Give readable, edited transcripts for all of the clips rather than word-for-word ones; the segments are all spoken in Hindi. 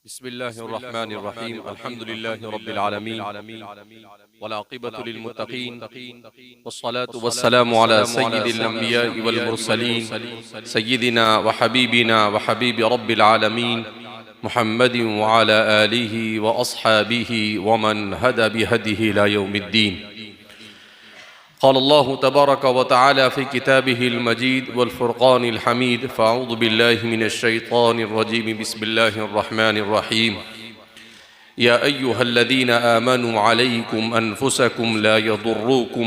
बिस्मिल्लाहिर्रहमानिर्रहीम अल्हम्दुलिल्लाहि रब्बिल आलमीन वल आक़िबतु लिल मुत्तक़ीन वस्सलातु वस्सलामु अला सय्यिदिल अंबिया'i वल मुरसलीन सय्यिदिना व हबीबि रब्बिल आलमीन मुहम्मदिन व अला आलिहि व अस्हाबिहि व मन हदा बिहदिहि इला यौमिद्दीन। क़ाल अल्लाहु तबारक व तआला फ़ी किताबिहिल मजीद वल फ़ुरक़ानिल हमीद फ़अऊज़ु बिल्लाहि मिनश शैतानिर रजीम बिस्मिल्लाहिर रहमानिर रहीम। या अय्युहल्लज़ीना आमनू अलैकुम अनफुसकुम ला यदुर्रुकुम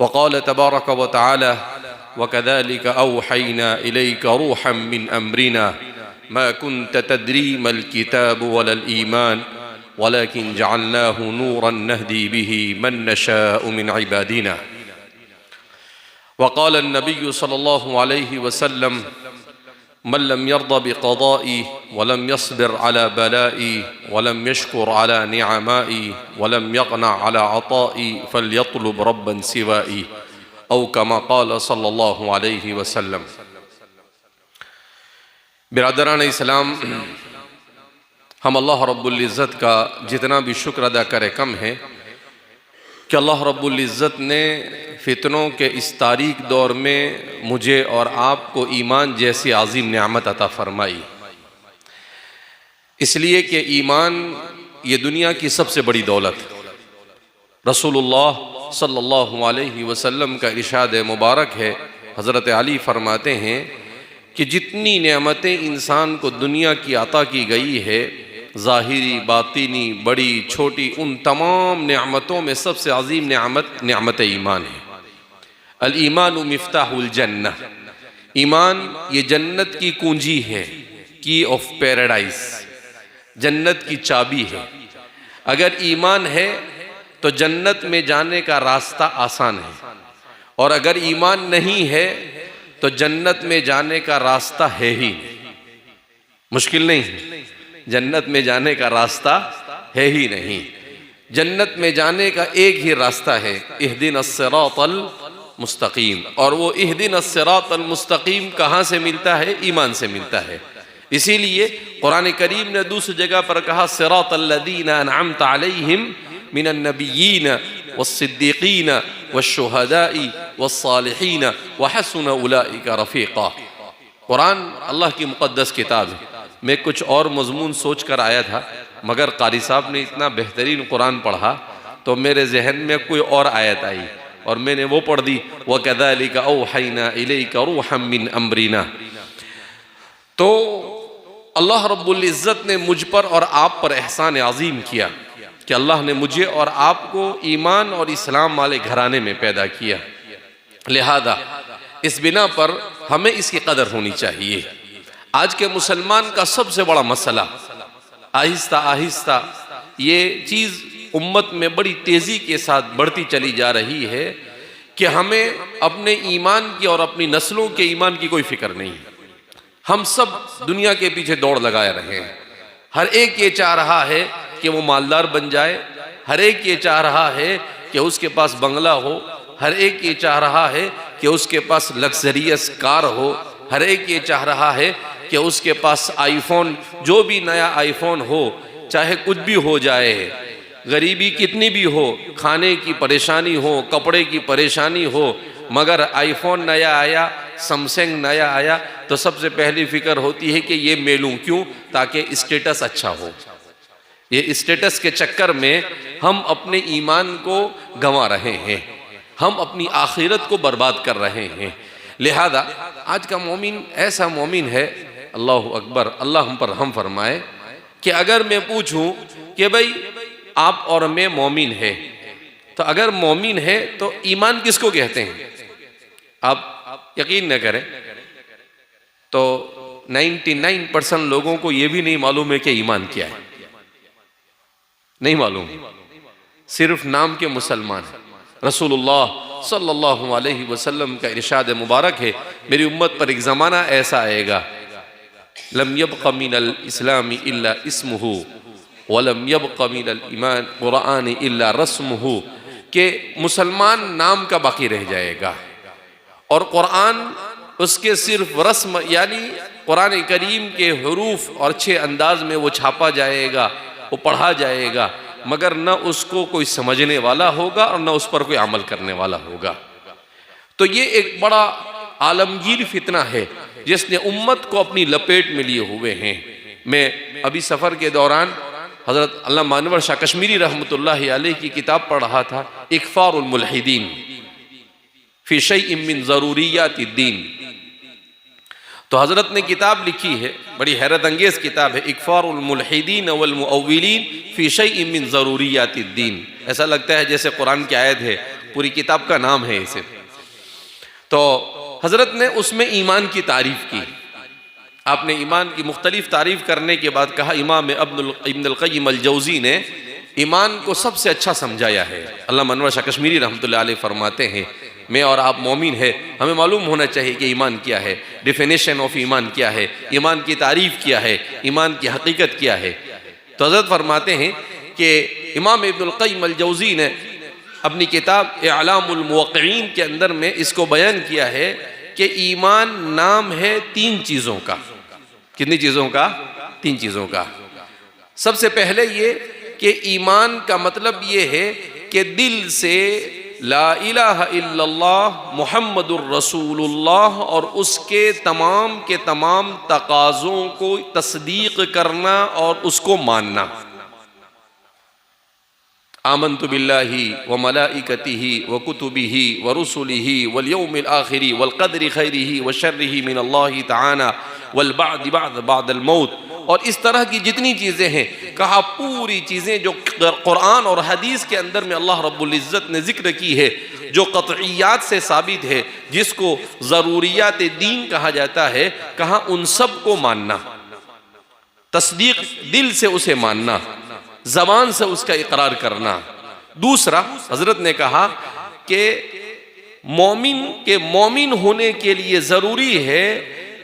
व क़ाल तबारक व तआला व कज़ालिक औहैना इलैका रूहम मिन अम्रिना मा कुन्त तदरी मल किताब वलल ईमान वलकिन जअलनाहु नूरन नहदी बिही मन नशाअ मिन इबादिना। वक़ाल अन्नबिय्यु सल्लल्लाहु अलैहि वसल्लम मन लम यर्ज़ बिक़ज़ाई वलम यस्बिर अला बलाई वलम यशकुर अला निअमाई वलम यक़ना अला अताई फल्यत्लुब रब्बन सिवाई औ कमा क़ाल सल्लल्लाहु अलैहि वसल्लम। बिरादरान इस्लाम, हम अल्लाह रब्बुल इज़्ज़त का जितना भी शुक्र अदा करें कम है कि अल्लाह रब्बुल इज़्ज़त ने फितनों के इस तारीक दौर में मुझे और आपको ईमान जैसी आज़ीम नेमत अता फरमाई। इसलिए कि ईमान ये दुनिया की सबसे बड़ी दौलत। रसूलुल्लाह सल्लल्लाहु अलैहि वसल्लम का इरशाद मुबारक है, हज़रत अली फरमाते हैं कि जितनी नेमतें इंसान को दुनिया की अता की गई है, ज़ाहिरी बातिनी बड़ी छोटी, उन तमाम नेमतों में सबसे अजीम नेमत ईमान है। अल ईमानु मिफ्ताहुल जन्नह, ईमान ये जन्नत की कुंजी है, की ऑफ पैराडाइज, जन्नत की चाबी है। अगर ईमान है तो जन्नत में जाने का रास्ता आसान है, और अगर ईमान नहीं है तो जन्नत में जाने का रास्ता है ही नहीं, मुश्किल नहीं है, जन्नत में जाने का रास्ता है ही नहीं। जन्नत में जाने का एक ही रास्ता है, इहदिनस सिरातल मुस्तकीम। और वो इहदिनस सिरातल मुस्तकीम कहाँ से मिलता है? ईमान से मिलता है। इसीलिए कुरान करीम ने दूसरी जगह पर कहा, सिरातल लज़ीना अनअमता अलैहिम मिनन नबिय्यीन वस्सिद्दीक़ीन वश्शुहदाई वस्सालिहीन व हसुन उलाइका रफ़ीक़ा। कुरान अल्लाह की मुक़द्दस किताब है। मैं कुछ और मज़मून सोच कर आया था, मगर क़ारी साहब ने इतना बेहतरीन कुरान पढ़ा तो मेरे जहन में कोई और आयत आई और मैंने वो पढ़ दी, व कज़ालिक औहैना इलैका रूहम मिन अम्रिना। तो अल्लाह रब्बुल इज़्ज़त ने मुझ पर और आप पर एहसान अज़ीम किया कि अल्लाह ने मुझे और आपको ईमान और इस्लाम वाले घराने में पैदा किया। लिहाजा इस बिना पर हमें इसकी कदर होनी चाहिए। आज के मुसलमान का सबसे बड़ा मसला, आहिस्ता आहिस्ता ये चीज़ उम्मत में बड़ी तेज़ी के साथ बढ़ती चली जा रही है कि हमें अपने ईमान की और अपनी नस्लों के ईमान की कोई फिक्र नहीं है। हम सब दुनिया के पीछे दौड़ लगाए रहे हैं। हर एक ये चाह रहा है कि वो मालदार बन जाए, हर एक ये चाह रहा है कि उसके पास बंगला हो, हर एक ये चाह रहा है कि उसके पास लग्जरियस कार हो, हर एक ये चाह रहा है कि उसके पास आईफोन, जो भी नया आईफोन हो, चाहे कुछ भी हो जाए, गरीबी कितनी भी हो, खाने की परेशानी हो, कपड़े की परेशानी हो, मगर आईफोन नया आया, सैमसंग नया आया तो सबसे पहली फिक्र होती है कि ये मैं लूं। क्यों? ताकि स्टेटस अच्छा हो। ये स्टेटस के चक्कर में हम अपने ईमान को गंवा रहे हैं, हम अपनी आखिरत को बर्बाद कर रहे हैं। लिहाजा आज का मोमिन ऐसा मोमिन है, अल्लाह अकबर, अल्लाह हम पर हम फरमाए कि अगर मैं पूछूं कि भाई आप और मैं मोमिन है, तो अगर मोमिन है तो ईमान किसको कहते हैं? आप यकीन न करें तो 99% लोगों को यह भी नहीं मालूम है कि ईमान क्या है, नहीं मालूम, सिर्फ नाम के मुसलमान हैं। रसूलुल्लाह सल्लल्लाहु अलैहि वसल्लम का इरशाद मुबारक है, मेरी उम्मत पर एक ज़माना ऐसा आएगा, लम यब्क़ मिनल इस्लामी इल्ला इस्मुहु वलम यब्क़ मिनल ईमान कुरान इल्ला रस्मुहु, के मुसलमान नाम का बाकी रह जाएगा और कुरान उसके सिर्फ रस्म यानी कुरान करीम के हुरूफ और अच्छे अंदाज में वो छापा जाएगा, वो पढ़ा जाएगा, मगर न उसको कोई समझने वाला होगा और न उस पर कोई अमल करने वाला होगा। तो ये एक बड़ा आलमगीर फितना है जिसने उम्मत को अपनी लपेट में लिए हुए हैं। मैं अभी सफ़र के दौरान हज़रत अल्लामा अनवर शाह कश्मीरी रहमतुल्लाहि अलैह की किताब पढ़ रहा था, इकफ़ारुल मुल्हिदीन फ़ी शैइन मिन ज़रूरियातिद्दीन। तो हज़रत ने किताब लिखी है, बड़ी हैरत अंगेज़ किताब है, इकफ़ारुल मुल्हिदीन वल मुअव्विलीन फ़ी शैइन मिन ज़रूरियातिद्दीन। ऐसा लगता है जैसे कुरान की आयत है, पूरी किताब का नाम है इसे। तो हज़रत ने उसमें ईमान की तारीफ़ की। आपने ईमान की मुख्तलिफ तारीफ़ करने के बाद कहा, इमाम इब्नुल क़य्यिम अल-जौज़ी ने ईमान को सबसे अच्छा समझाया है। अल्लामा अनवर शाह कश्मीरी रहमतुल्लाह अलैह फरमाते हैं, मैं और आप मोमिन है, हमें मालूम होना चाहिए कि ईमान क्या है, डेफिनेशन ऑफ ईमान क्या है, ईमान की तारीफ़ क्या है, ईमान की हकीकत क्या है। तो हज़रत फरमाते हैं कि इमाम इब्नुल क़य्यिम अल-जौज़ी ने अपनी किताब इअलामुल मुवक्किईन के अंदर में इसको बयान किया है कि ईमान नाम है 3 चीज़ों का। कितनी चीज़ों का? 3 चीज़ों का। सबसे पहले ये कि ईमान का मतलब ये है कि दिल से ला इलाहा इल्लल्लाह मुहम्मदुर रसूलुल्लाह और उसके तमाम के तमाम तकाज़ों को तस्दीक करना और उसको मानना। आमन्तु बिल्लाहि व मलाइकतिहि व कुतुबिहि व रुसुलिहि वल यौमिल आखिरि वल क़द्रि खैरिहि व शर्रिहि मिनल्लाहि तआला वल बअद बअदल मौत। और इस तरह की जितनी चीज़ें हैं, कहा पूरी चीज़ें जो कुरान और हदीस के अंदर में अल्लाह रब्बुल इज़्ज़त ने जिक्र की है, जो क़त्इयात से साबित है, जिसको ज़रूरियात दीन कहा जाता है, कहा उन सब को मानना, तस्दीक दिल से उसे मानना, ज़बान से उसका इकरार करना। दूसरा, हज़रत ने कहा कि मोमिन होने के लिए ज़रूरी है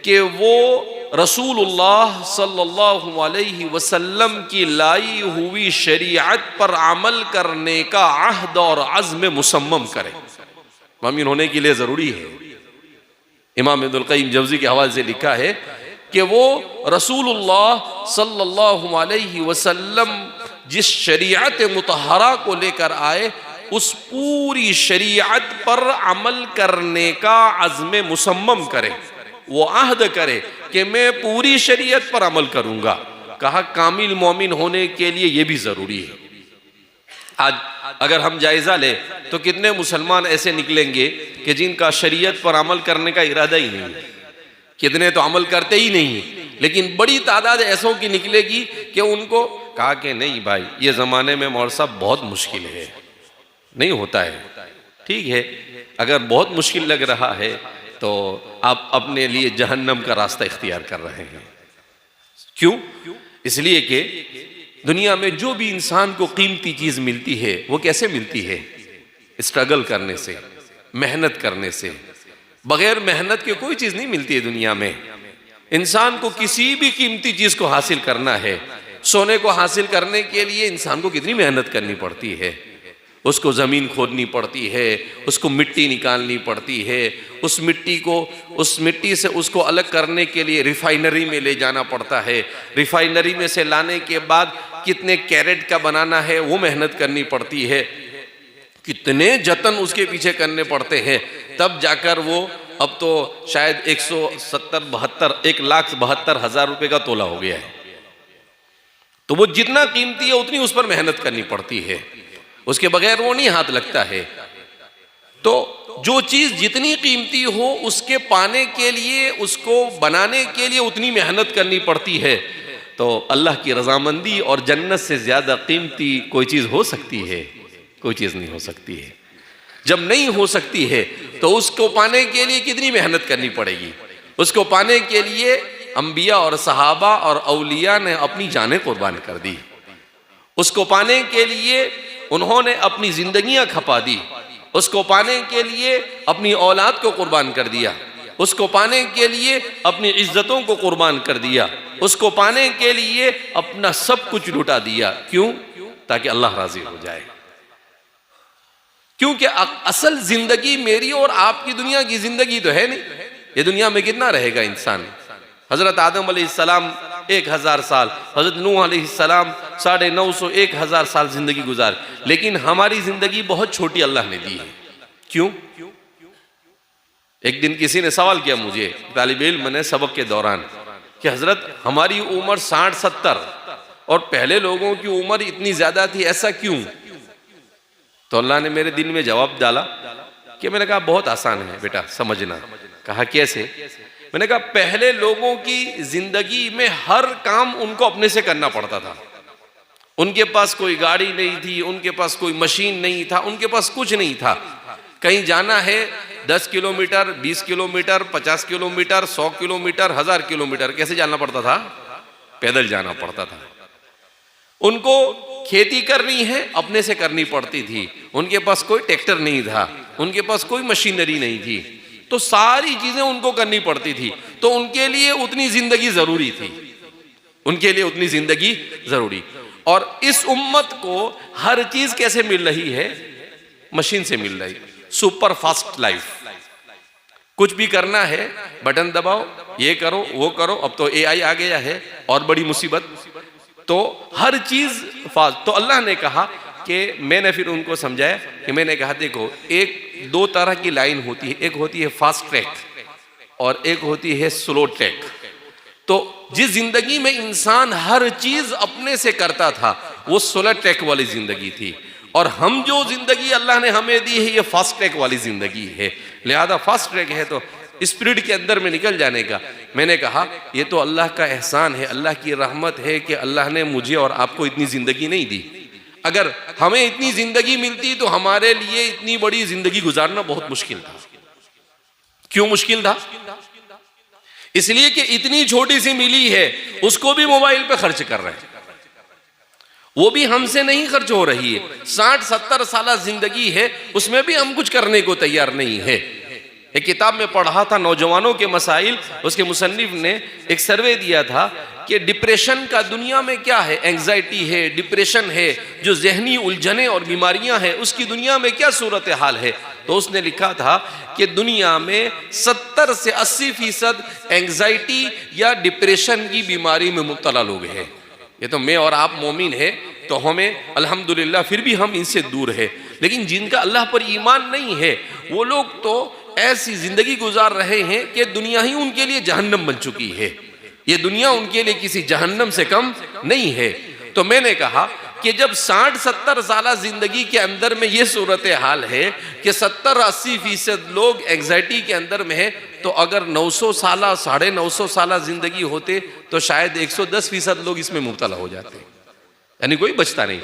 कि वो रसूलुल्लाह सल्लल्लाहु अलैहि वसल्लम की लाई हुई शरीयत पर अमल करने का अहद और अज़्म मुसम्मम करे। मोमिन होने के लिए ज़रूरी है। इमाम इब्नुल क़य्यिम जौज़ी के हवाले से लिखा है कि वो रसूलुल्लाह सल्लल्लाहु अलैहि वसल्लम जिस शरीयत मुतहरा को लेकर आए, उस पूरी शरीयत पर अमल करने का अज़्म मुसम्मम करे, वो अहद करे कि मैं पूरी शरीयत पर अमल करूंगा। कहा कामिल मोमिन होने के लिए ये भी ज़रूरी है। आज अगर हम जायज़ा लें तो कितने मुसलमान ऐसे निकलेंगे कि जिनका शरीयत पर अमल करने का इरादा ही नहीं है। कितने तो अमल करते ही नहीं, लेकिन बड़ी तादाद ऐसों की निकलेगी कि उनको कहा कि नहीं भाई, ये ज़माने में मौलवी साहब बहुत मुश्किल है, नहीं होता है। ठीक है, अगर बहुत मुश्किल लग रहा है तो आप अपने लिए जहन्नम का रास्ता इख्तियार कर रहे हैं। क्यों? इसलिए कि दुनिया में जो भी इंसान को कीमती चीज़ मिलती है, वो कैसे मिलती है? स्ट्रगल करने से, मेहनत करने से। बगैर मेहनत के कोई चीज़ नहीं मिलती है दुनिया में। इंसान को किसी भी कीमती चीज़ को हासिल करना है, सोने को हासिल करने के लिए इंसान को कितनी मेहनत करनी पड़ती है। उसको ज़मीन खोदनी पड़ती है, उसको मिट्टी निकालनी पड़ती है, उस मिट्टी से उसको अलग करने के लिए रिफाइनरी में ले जाना पड़ता है। रिफाइनरी में से लाने के बाद कितने कैरेट का बनाना है वो मेहनत करनी पड़ती है, कितने जतन उसके पीछे करने पड़ते हैं, तब जाकर वो, अब तो शायद 1,72,000 रुपये का तोला हो गया है। तो वो जितना कीमती है उतनी उस पर मेहनत करनी पड़ती है, उसके बगैर वो नहीं हाथ लगता है। तो जो चीज़ जितनी कीमती हो उसके पाने के लिए, उसको बनाने के लिए उतनी मेहनत करनी पड़ती है। तो अल्लाह की रज़ामंदी और जन्नत से ज़्यादा कीमती कोई चीज़ हो सकती है? कोई चीज़ नहीं हो सकती है। जब नहीं हो सकती है तो उसको पाने के लिए कितनी मेहनत करनी पड़ेगी। उसको पाने के लिए अंबिया और सहाबा और औलिया ने अपनी जानें कुर्बान कर दी। उसको पाने के लिए उन्होंने अपनी जिंदगियां खपा दी। उसको पाने के लिए अपनी औलाद को कुर्बान कर दिया। उसको पाने के लिए अपनी इज्जतों को कुर्बान कर दिया। उसको पाने के लिए अपना सब कुछ लुटा दिया। क्यों? ताकि अल्लाह राजी हो जाए। क्योंकि असल जिंदगी मेरी और आपकी दुनिया की जिंदगी तो है नहीं। ये दुनिया में कितना रहेगा इंसान? हजरत आदम अलैहिस्सलाम 1000 साल, हजरत नूह अलैहिस्सलाम 950 1000 साल जिंदगी गुजार, लेकिन हमारी जिंदगी बहुत छोटी अल्लाह ने दी है। क्यों? एक दिन किसी ने सवाल किया मुझे, तालिब इल्म ने सबक के दौरान, कि हजरत हमारी उम्र 60-70 और पहले लोगों की उम्र इतनी ज्यादा थी, ऐसा क्यों? तो अल्लाह ने मेरे दिल में जवाब डाला कि मैंने कहा बहुत आसान है बेटा समझना। कहा कैसे? मैंने कहा पहले लोगों की जिंदगी में हर काम उनको अपने से करना पड़ता था। उनके पास कोई गाड़ी नहीं थी, उनके पास कोई मशीन नहीं था, उनके पास कुछ नहीं था। कहीं जाना है 10 kilometre, 20 kilometre, 50 kilometre, 100 kilometre, 1000 kilometre, कैसे जाना पड़ता था? पैदल जाना पड़ता था। उनको खेती करनी है अपने से करनी पड़ती थी, उनके पास कोई ट्रैक्टर नहीं था, उनके पास कोई मशीनरी नहीं थी, तो सारी चीजें उनको करनी पड़ती थी। तो उनके लिए उतनी जिंदगी जरूरी थी, उनके लिए उतनी जिंदगी जरूरी। और इस उम्मत को हर चीज कैसे मिल रही है? मशीन से मिल रही, सुपर फास्ट लाइफ। कुछ भी करना है बटन दबाओ, ये करो वो करो। अब तो एआई आ गया है और बड़ी मुसीबत, तो हर चीज फास्ट। तो अल्लाह ने कहा कि मैंने फिर उनको समझाया कि मैंने कहा देखो, एक 2 तरह की लाइन होती है, एक होती है फास्ट ट्रैक और एक होती है स्लो ट्रैक। तो जिस जिंदगी में इंसान हर चीज अपने से करता था वो स्लो ट्रैक वाली जिंदगी थी, और हम जो जिंदगी अल्लाह ने हमें दी है ये फास्ट ट्रैक वाली जिंदगी है। लिहाजा फास्ट ट्रैक है तो स्पीड के अंदर में निकल जाने का। मैंने कहा ये तो अल्लाह का एहसान है, अल्लाह की रहमत है कि अल्लाह ने मुझे और आपको इतनी जिंदगी नहीं दी। अगर हमें इतनी जिंदगी मिलती तो हमारे लिए इतनी बड़ी जिंदगी गुजारना बहुत मुश्किल था। क्यों मुश्किल था? इसलिए कि इतनी छोटी सी मिली है, उसको भी मोबाइल पे खर्च कर रहे हैं, वो भी हमसे नहीं खर्च हो रही है। 60-70 साल जिंदगी है, उसमें भी हम कुछ करने को तैयार नहीं है। एक किताब में पढ़ा था नौजवानों के मसाइल, उसके मुसन्निफ ने एक सर्वे दिया था कि डिप्रेशन का दुनिया में क्या है, एंग्जाइटी है, डिप्रेशन है, जो जहनी उलझने और बीमारियां हैं उसकी दुनिया में क्या सूरत हाल है। तो उसने लिखा था कि दुनिया में 70 से 80% एंग्जाइटी या डिप्रेशन की बीमारी में मुब्तला लोग हैं। ये तो मैं और आप मोमिन है तो हमें अल्हम्दुलिल्लाह फिर भी हम इनसे दूर है, लेकिन जिनका अल्लाह पर ईमान नहीं है वो लोग तो ऐसी जिंदगी गुजार रहे हैं कि दुनिया ही उनके लिए जहन्नम बन चुकी है। ये दुनिया उनके लिए किसी जहन्नम से कम नहीं है। तो मैंने कहा कि जब 60-70 साल जिंदगी के अंदर में ये सूरत हाल है कि 70-80% लोग एंग्जाइटी के अंदर में है, तो अगर 900 साल 950 साल जिंदगी होते तो शायद 110% लोग इसमें मुब्तला हो जाते, यानी कोई बचता नहीं।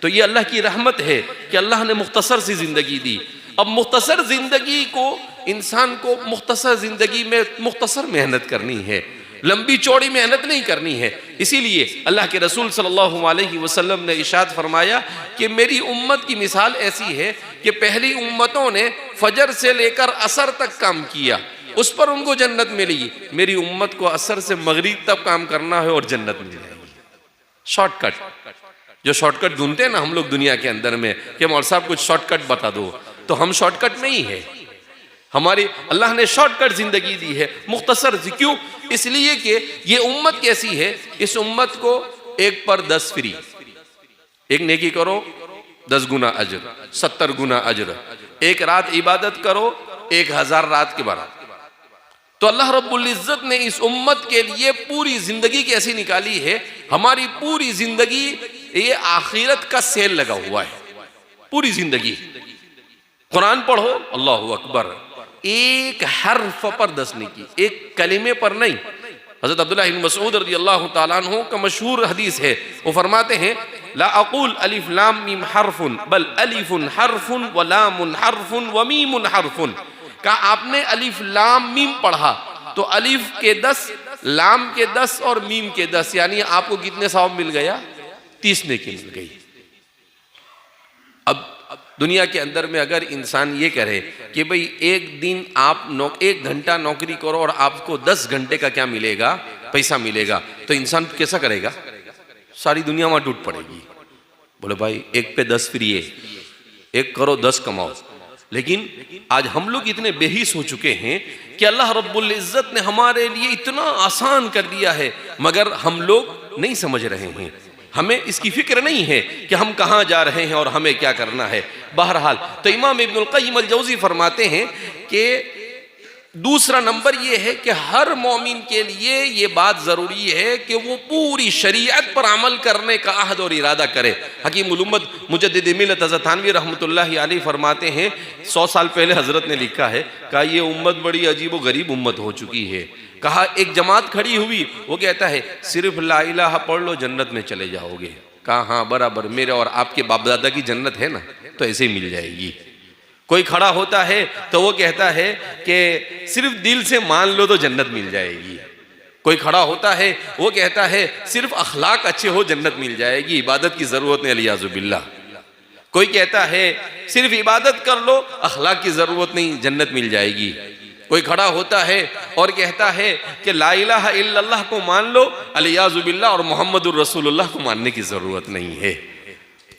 तो ये अल्लाह की रहमत है कि अल्लाह ने मुख्तसर सी जिंदगी दी। अब मुख्तसर जिंदगी को इंसान को मुख्तसर जिंदगी में मुख्तसर मेहनत करनी है, लंबी चौड़ी मेहनत नहीं करनी है। इसीलिए अल्लाह के रसूल सल्लल्लाहु अलैहि वसल्लम ने इरशाद फरमाया कि मेरी उम्मत की मिसाल ऐसी है कि पहली उम्मतों ने फजर से लेकर असर तक काम किया, उस पर उनको जन्नत मिली। मेरी उम्मत को असर से मगरिब तक काम करना है और जन्नत मिल जाएगी। शॉर्टकट, जो शॉर्टकट ढूंढते हैं ना हम लोग दुनिया के अंदर में कि मौलवी साहब कुछ शॉर्टकट बता दो, तो हम शॉर्टकट में ही है। हमारी अल्लाह ने शॉर्टकट जिंदगी दी है, मुख्तसर। क्यों? इसलिए कि ये उम्मत कैसी है, इस उम्मत को 1 पर 10 फ्री, एक नेकी करो 10 गुना अजर, 70 गुना अजर। एक रात इबादत करो 1000 रात के बराबर। तो अल्लाह रब्बुल इज्जत ने इस उम्मत के लिए पूरी जिंदगी कैसी निकाली है। हमारी पूरी जिंदगी ये आखिरत का सेल लगा हुआ है, पूरी जिंदगी। कुरान पढ़ो, अल्लाहु अकबर, एक हर्फ पर 10 नेकी, एक कलिमे पर नहीं। हज़रत अब्दुल्लाह इब्न मसऊद रज़ियल्लाहु ताला अन्हु का मशहूर हदीस है, वो फरमाते हैं ला अक़ूल अलिफ लाम मीम हर्फुन बल अलिफुन हर्फुन व लामुन हर्फुन व मीमुन हर्फुन। कहा आपने अलिफ लाम मीम पढ़ा तो अलिफ के 10, लाम के 10 और मीम के 10, यानी आपको कितने सवाब मिल गया? 30 नेकी मिल गई। अब दुनिया के अंदर में अगर इंसान ये करे कि भाई एक दिन आप 1 घंटा नौकरी करो और आपको 10 घंटे का क्या मिलेगा, पैसा मिलेगा, तो इंसान कैसा करेगा? सारी दुनिया वहां टूट पड़ेगी। बोले भाई 1 पे 10 फ्री है, 1 करो 10 कमाओ। लेकिन आज हम लोग इतने बेहिस हो चुके हैं कि अल्लाह रब्बुल इज़्ज़त ने हमारे लिए इतना आसान कर दिया है, मगर हम लोग नहीं समझ रहे हैं। हमें इसकी फिक्र नहीं है कि हम कहाँ जा रहे हैं और हमें क्या करना है। बहरहाल तो इमाम इब्नुल क़य्यिम अल-जौज़ी फरमाते हैं कि दूसरा नंबर ये है कि हर मोमिन के लिए ये बात ज़रूरी है कि वो पूरी शरीयत पर अमल करने का अहद और इरादा करे। हकीम उल उम्मत मुजद्दिद मिल्लत हज़रत थानवी रहमतुल्लाहि अलैहि फरमाते हैं, 100 साल पहले हज़रत ने लिखा है, कहा ये उम्मत बड़ी अजीब व गरीब उम्मत हो चुकी है। कहा एक जमात खड़ी हुई, वो कहता है सिर्फ ला इलाहा पढ़ लो जन्नत में चले जाओगे। कहा हाँ बराबर, मेरे और आपके बाप दादा की जन्नत है ना, तो ऐसे ही मिल जाएगी। कोई खड़ा होता है तो वो कहता है कि सिर्फ दिल से मान लो तो जन्नत मिल जाएगी। कोई खड़ा होता है वो कहता है सिर्फ अखलाक अच्छे हो जन्नत मिल जाएगी, इबादत की जरूरत नहीं, अलियाज़ु बिल्लाह। कोई कहता है सिर्फ इबादत कर लो, अखलाक की जरूरत नहीं, जन्नत मिल जाएगी। कोई खड़ा होता है और कहता है कि ला इलाहा इल्लल्लाह को मान लो, अलियाज़ु बिल्लाह, और मोहम्मदुर रसूलुल्लाह को मानने की जरूरत नहीं है।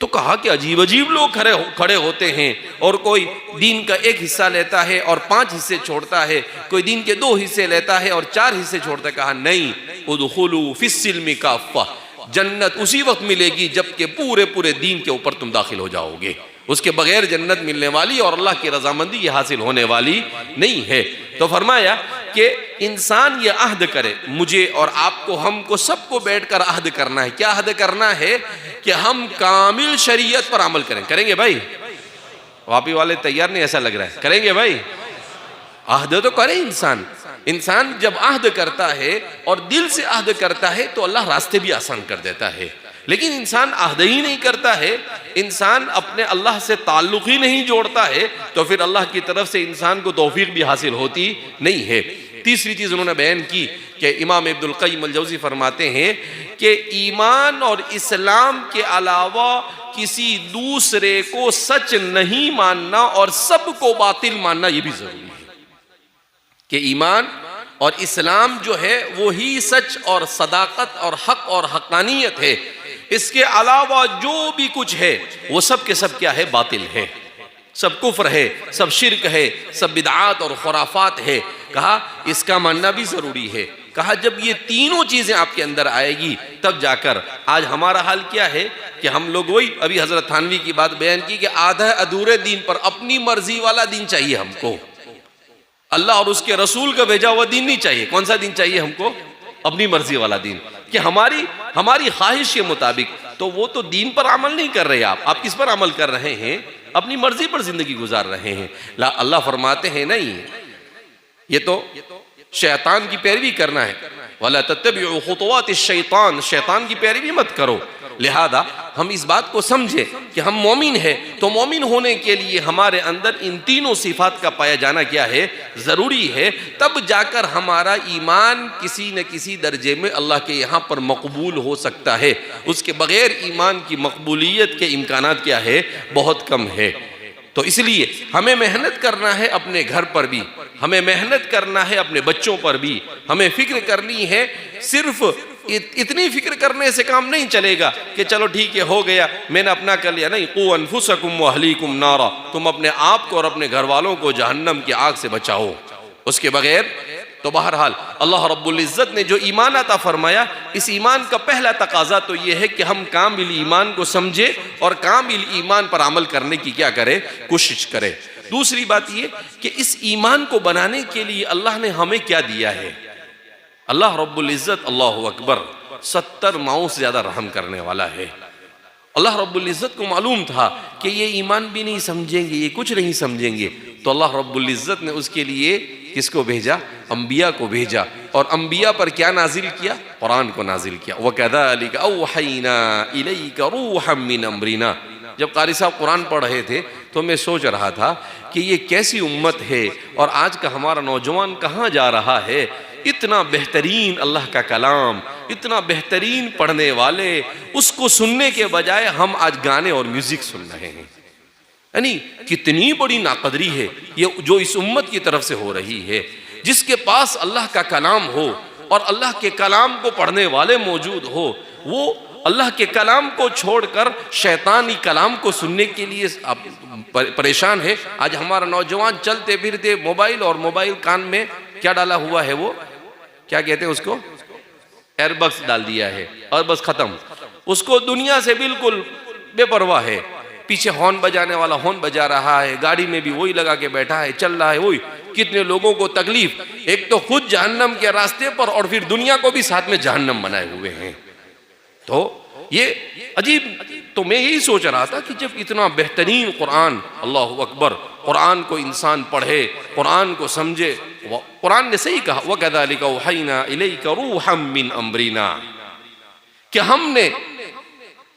तो कहा कि अजीब अजीब लोग खड़े होते हैं, और कोई दीन का एक हिस्सा लेता है और 5 हिस्से छोड़ता है, कोई दीन के 2 हिस्से लेता है और 4 हिस्से छोड़ता है। कहा नहीं, उदखुलू फिस्सिल्मि काफ़्फ़ा, जन्नत उसी वक्त मिलेगी जबकि पूरे पूरे दीन के ऊपर तुम दाखिल हो जाओगे। उसके बगैर जन्नत मिलने वाली और अल्लाह की रजामंदी ये हासिल होने वाली नहीं है। तो फरमाया कि इंसान ये अहद करे, मुझे और आपको, हमको सबको बैठकर अहद करना है। क्या अहद करना है? कि हम कामिल शरीयत पर अमल करें। करेंगे भाई? वापी वाले तैयार नहीं, ऐसा लग रहा है। करेंगे भाई? अहद तो करे इंसान। इंसान जब अहद करता है और दिल से अहद करता है तो अल्लाह रास्ते भी आसान कर देता है। लेकिन इंसान अहद ही नहीं करता है, इंसान अपने अल्लाह से ताल्लुक़ ही नहीं जोड़ता है, तो फिर अल्लाह की तरफ से इंसान को तौफीक भी हासिल होती नहीं है। तीसरी चीज़ उन्होंने बयान की कि इमाम इब्नुल क़य्यिम अल-जौज़ी फरमाते हैं कि ईमान और इस्लाम के अलावा किसी दूसरे को सच नहीं मानना और सबको बातिल मानना ये भी ज़रूरी है। कि ईमान और इस्लाम जो है वो ही सच और सदाकत और हक और हक़ानियत है, इसके अलावा जो भी कुछ है वो सब के सब क्या है? बातिल है, सब कुफ्र है, सब शिर्क है, सब बिदआत और खुराफात है। कहा इसका मानना भी ज़रूरी है। कहा जब ये तीनों चीज़ें आपके अंदर आएगी तब जाकर, आज हमारा हाल क्या है कि हम लोग, वही अभी हज़रत थानवी की बात बयान की कि आधा अधूरे दीन पर, अपनी मर्जी वाला दीन चाहिए हमको, अल्लाह और उसके रसूल का भेजा हुआ दीन नहीं चाहिए। कौन सा दीन चाहिए हमको? अपनी मर्जी वाला दीन, कि हमारी ख्वाहिश के मुताबिक। तो वो तो दीन पर अमल नहीं कर रहे आप किस पर अमल कर रहे हैं? अपनी मर्जी पर जिंदगी गुजार रहे हैं। अल्लाह फरमाते हैं नहीं, ये तो शैतान की पैरवी करना है। वला तत्तबिउ खुतवातिश शैतान, शैतान की पैरवी मत करो। लिहाजा हम इस बात को समझे कि हम मोमिन हैं, तो मोमिन होने के लिए हमारे अंदर इन तीनों सिफात का पाया जाना क्या है? ज़रूरी है। तब जाकर हमारा ईमान किसी न किसी दर्जे में अल्लाह के यहाँ पर मकबूल हो सकता है। उसके बग़ैर ईमान की मकबूलियत के इम्कानात क्या है? बहुत कम है। तो इसलिए हमें मेहनत करना है अपने घर पर भी, हमें मेहनत करना है अपने बच्चों पर भी, हमें फ़िक्र करनी है। सिर्फ इतनी फिक्र करने से काम नहीं चलेगा कि चलो ठीक है हो गया, मैंने अपना कर लिया। नहीं, क़ू अनफुसकुम व अहलीकुम नारा, तुम अपने आप को और अपने घर वालों को जहन्नम की आग से बचाओ। उसके बगैर तो बहरहाल अल्लाह रब्बुल इज़्ज़त ने जो ईमान अता फरमाया, इस ईमान का पहला तकाजा तो ये है कि हम कामिल ईमान को समझे और कामिल ईमान पर अमल करने की क्या करें? कोशिश करें। दूसरी बात ये कि इस ईमान को बनाने के लिए अल्लाह ने हमें क्या दिया है? अल्लाह रब्बुल इज़्ज़त, अल्लाहु अकबर, 70 माओं से ज़्यादा रहम करने वाला है। अल्लाह रब्बुल इज़्ज़त को मालूम था कि ये ईमान भी नहीं समझेंगे, ये कुछ नहीं समझेंगे, तो अल्लाह रब्बुल इज़्ज़त ने उसके लिए किसको भेजा? अंबिया को भेजा। और अंबिया पर क्या नाजिल किया? कुरान को नाजिल किया। वकज़ालिक औहयना इलैका रूहम मिन अम्रिना। जब कारी साहब कुरान पढ़ रहे थे तो मैं सोच रहा था कि ये कैसी उम्मत है और आज का हमारा नौजवान कहाँ जा रहा है। इतना बेहतरीन अल्लाह का कलाम, इतना बेहतरीन पढ़ने वाले, उसको सुनने के बजाय हम आज गाने और म्यूजिक सुन रहे हैं। यानी कितनी बड़ी नाकदरी है ये जो इस उम्मत की तरफ से हो रही है। जिसके पास अल्लाह का कलाम हो और अल्लाह के कलाम को पढ़ने वाले मौजूद हो, वो अल्लाह के कलाम को छोड़कर शैतानी कलाम को सुनने के लिए आप परेशान है। आज हमारा नौजवान चलते फिरते मोबाइल और मोबाइल कान में क्या डाला हुआ है, वो क्या कहते हैं उसको, एयरबड्स डाल दिया है और बस खत्म। उसको दुनिया से बिल्कुल बेपरवाह है। पीछे हॉर्न बजाने वाला हॉर्न बजा रहा है, गाड़ी में भी वही लगा के बैठा है, चल रहा है वही। कितने लोगों को तकलीफ, एक तो खुद जहन्नम के रास्ते पर और फिर दुनिया को भी साथ में जहन्नम बनाए हुए हैं। तो ये अजीब। तो मैं यही सोच रहा था कि जब इतना बेहतरीन कुरान, अल्लाहु अकबर, कुरान को इंसान पढ़े, कुरान को समझे। कुरान ने सही कहा, वकज़ालिका औहयना इलैका रूहम मिन अम्रिना, कि हमने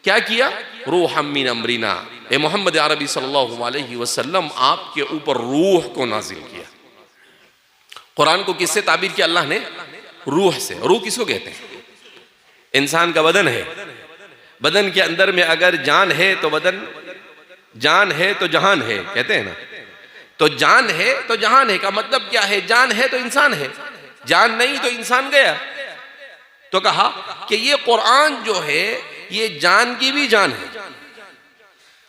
क्या किया, रूहम मिन अम्रिना, ए मोहम्मद अरबी सल्लल्लाहु अलैहि वसल्लम आपके ऊपर रूह को नाजिल किया। कुरान को किससे ताबीर किया अल्लाह ने? रूह से। रूह किसको कहते हैं? इंसान का बदन है, बदन के अंदर में अगर जान है तो बदन, जान है तो जहान है, कहते हैं ना। तो जान है तो जहान है का मतलब क्या है? जान है तो इंसान है, जान नहीं तो इंसान गया। तो कहा कि ये कुरान जो है ये जान की भी जान है।